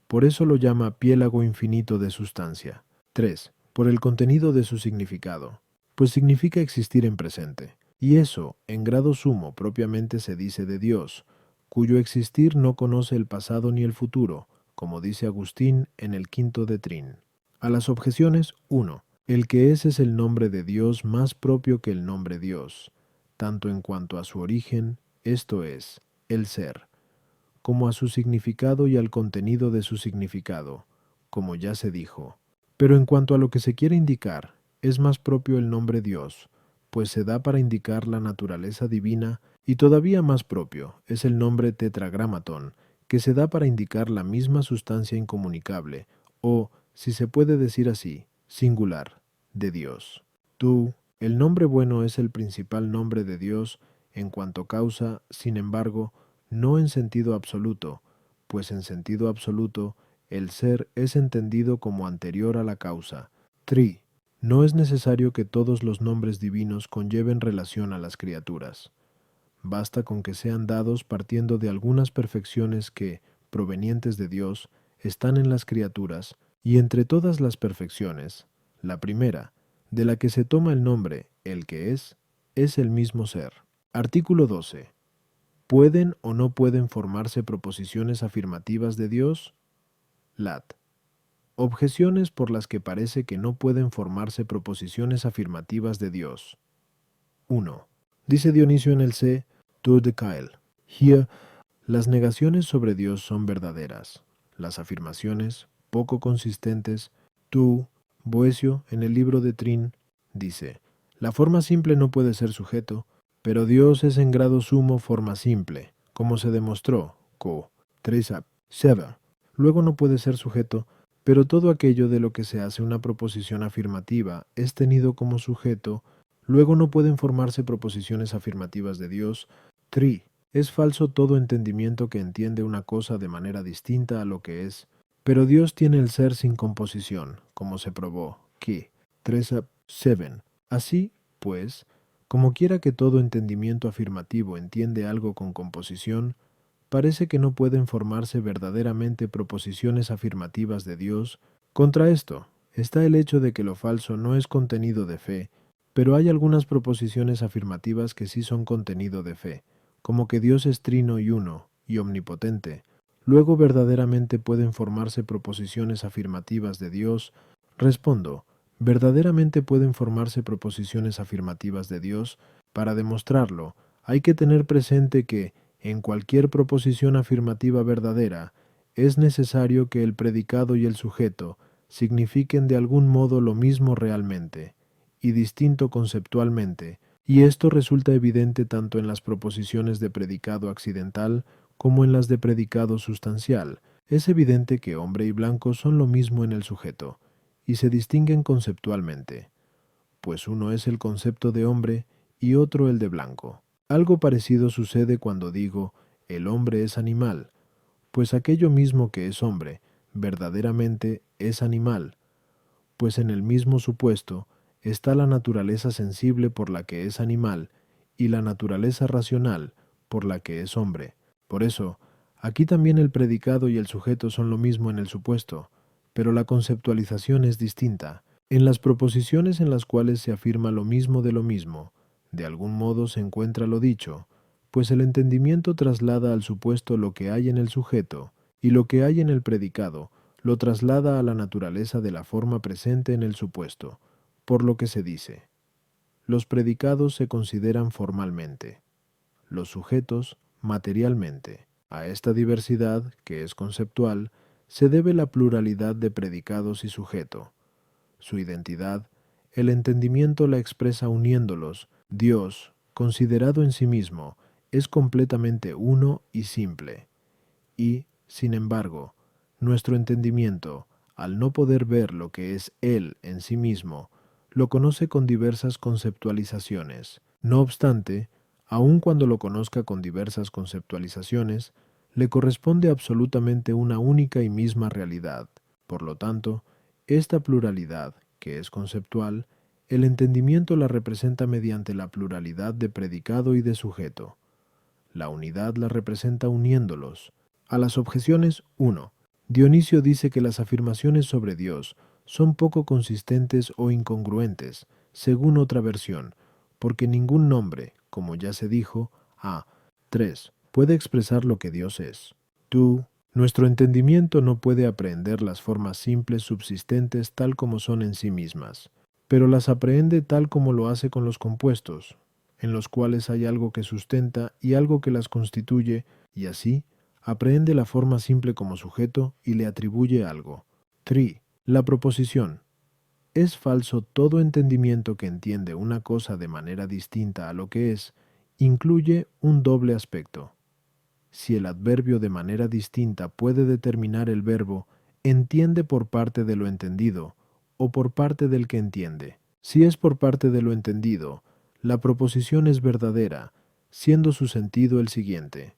Por eso lo llama piélago infinito de sustancia. 3. Por el contenido de su significado, pues significa existir en presente. Y eso, en grado sumo, propiamente se dice de Dios, cuyo existir no conoce el pasado ni el futuro, como dice Agustín en el Quinto de Trin. A las objeciones, 1. El que es el nombre de Dios más propio que el nombre Dios, tanto en cuanto a su origen, esto es, el ser, como a su significado y al contenido de su significado, como ya se dijo. Pero en cuanto a lo que se quiere indicar, es más propio el nombre Dios, pues se da para indicar la naturaleza divina, y todavía más propio es el nombre tetragramatón, que se da para indicar la misma sustancia incomunicable, o, si se puede decir así, singular, de Dios. Tú, el nombre bueno es el principal nombre de Dios en cuanto causa, sin embargo, no en sentido absoluto, pues en sentido absoluto, el ser es entendido como anterior a la causa. 3. No es necesario que todos los nombres divinos conlleven relación a las criaturas. Basta con que sean dados partiendo de algunas perfecciones que, provenientes de Dios, están en las criaturas, y entre todas las perfecciones, la primera, de la que se toma el nombre, el que es el mismo ser. Artículo 12. ¿Pueden o no pueden formarse proposiciones afirmativas de Dios? Lat. Objeciones por las que parece que no pueden formarse proposiciones afirmativas de Dios. 1. Dice Dionisio en el C. Tour de Cael. Here, las negaciones sobre Dios son verdaderas. Las afirmaciones, poco consistentes. Tú, Boecio, en el libro de Trin, dice, la forma simple no puede ser sujeto, pero Dios es en grado sumo forma simple, como se demostró, co. 3:7. Luego no puede ser sujeto, pero todo aquello de lo que se hace una proposición afirmativa es tenido como sujeto, luego no pueden formarse proposiciones afirmativas de Dios. 3. Es falso todo entendimiento que entiende una cosa de manera distinta a lo que es, pero Dios tiene el ser sin composición, como se probó, que 3:7. Así, pues, como quiera que todo entendimiento afirmativo entiende algo con composición, parece que no pueden formarse verdaderamente proposiciones afirmativas de Dios. Contra esto, está el hecho de que lo falso no es contenido de fe, pero hay algunas proposiciones afirmativas que sí son contenido de fe, como que Dios es trino y uno, y omnipotente. Luego verdaderamente pueden formarse proposiciones afirmativas de Dios. Respondo, verdaderamente pueden formarse proposiciones afirmativas de Dios. Para demostrarlo, hay que tener presente que, en cualquier proposición afirmativa verdadera, es necesario que el predicado y el sujeto signifiquen de algún modo lo mismo realmente y distinto conceptualmente, y esto resulta evidente tanto en las proposiciones de predicado accidental como en las de predicado sustancial. Es evidente que hombre y blanco son lo mismo en el sujeto, y se distinguen conceptualmente, pues uno es el concepto de hombre y otro el de blanco. Algo parecido sucede cuando digo el hombre es animal, pues aquello mismo que es hombre, verdaderamente es animal, pues en el mismo supuesto está la naturaleza sensible por la que es animal y la naturaleza racional por la que es hombre. Por eso, aquí también el predicado y el sujeto son lo mismo en el supuesto, pero la conceptualización es distinta. En las proposiciones en las cuales se afirma lo mismo, de algún modo se encuentra lo dicho, pues el entendimiento traslada al supuesto lo que hay en el sujeto, y lo que hay en el predicado lo traslada a la naturaleza de la forma presente en el supuesto, por lo que se dice: los predicados se consideran formalmente, los sujetos materialmente. A esta diversidad, que es conceptual, se debe la pluralidad de predicados y sujeto. Su identidad, el entendimiento la expresa uniéndolos. Dios, considerado en sí mismo, es completamente uno y simple. Y, sin embargo, nuestro entendimiento, al no poder ver lo que es Él en sí mismo, lo conoce con diversas conceptualizaciones. No obstante, aun cuando lo conozca con diversas conceptualizaciones, le corresponde absolutamente una única y misma realidad. Por lo tanto, esta pluralidad, que es conceptual, el entendimiento la representa mediante la pluralidad de predicado y de sujeto. La unidad la representa uniéndolos. A las objeciones 1. Dionisio dice que las afirmaciones sobre Dios son poco consistentes o incongruentes, según otra versión, porque ningún nombre, como ya se dijo, a 3. puede expresar lo que Dios es. Nuestro entendimiento no puede aprehender las formas simples subsistentes tal como son en sí mismas, pero las aprehende tal como lo hace con los compuestos, en los cuales hay algo que sustenta y algo que las constituye, y así aprehende la forma simple como sujeto y le atribuye algo. 3. La proposición. Es falso todo entendimiento que entiende una cosa de manera distinta a lo que es, incluye un doble aspecto. Si el adverbio de manera distinta puede determinar el verbo, entiende por parte de lo entendido, o por parte del que entiende. Si es por parte de lo entendido, la proposición es verdadera, siendo su sentido el siguiente: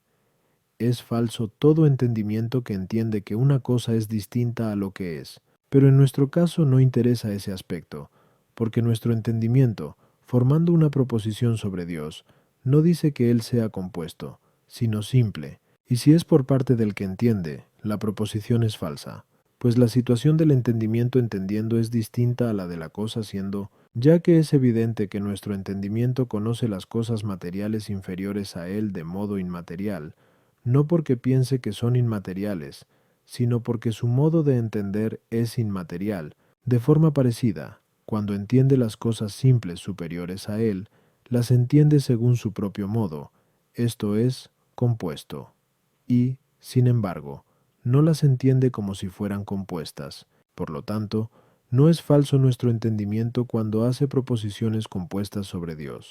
es falso todo entendimiento que entiende que una cosa es distinta a lo que es. Pero en nuestro caso no interesa ese aspecto, porque nuestro entendimiento, formando una proposición sobre Dios, no dice que Él sea compuesto, sino simple, y si es por parte del que entiende, la proposición es falsa, pues la situación del entendimiento entendiendo es distinta a la de la cosa siendo, ya que es evidente que nuestro entendimiento conoce las cosas materiales inferiores a él de modo inmaterial, no porque piense que son inmateriales, sino porque su modo de entender es inmaterial. De forma parecida, cuando entiende las cosas simples superiores a él, las entiende según su propio modo, esto es, compuesto, y, sin embargo, no las entiende como si fueran compuestas. Por lo tanto, no es falso nuestro entendimiento cuando hace proposiciones compuestas sobre Dios.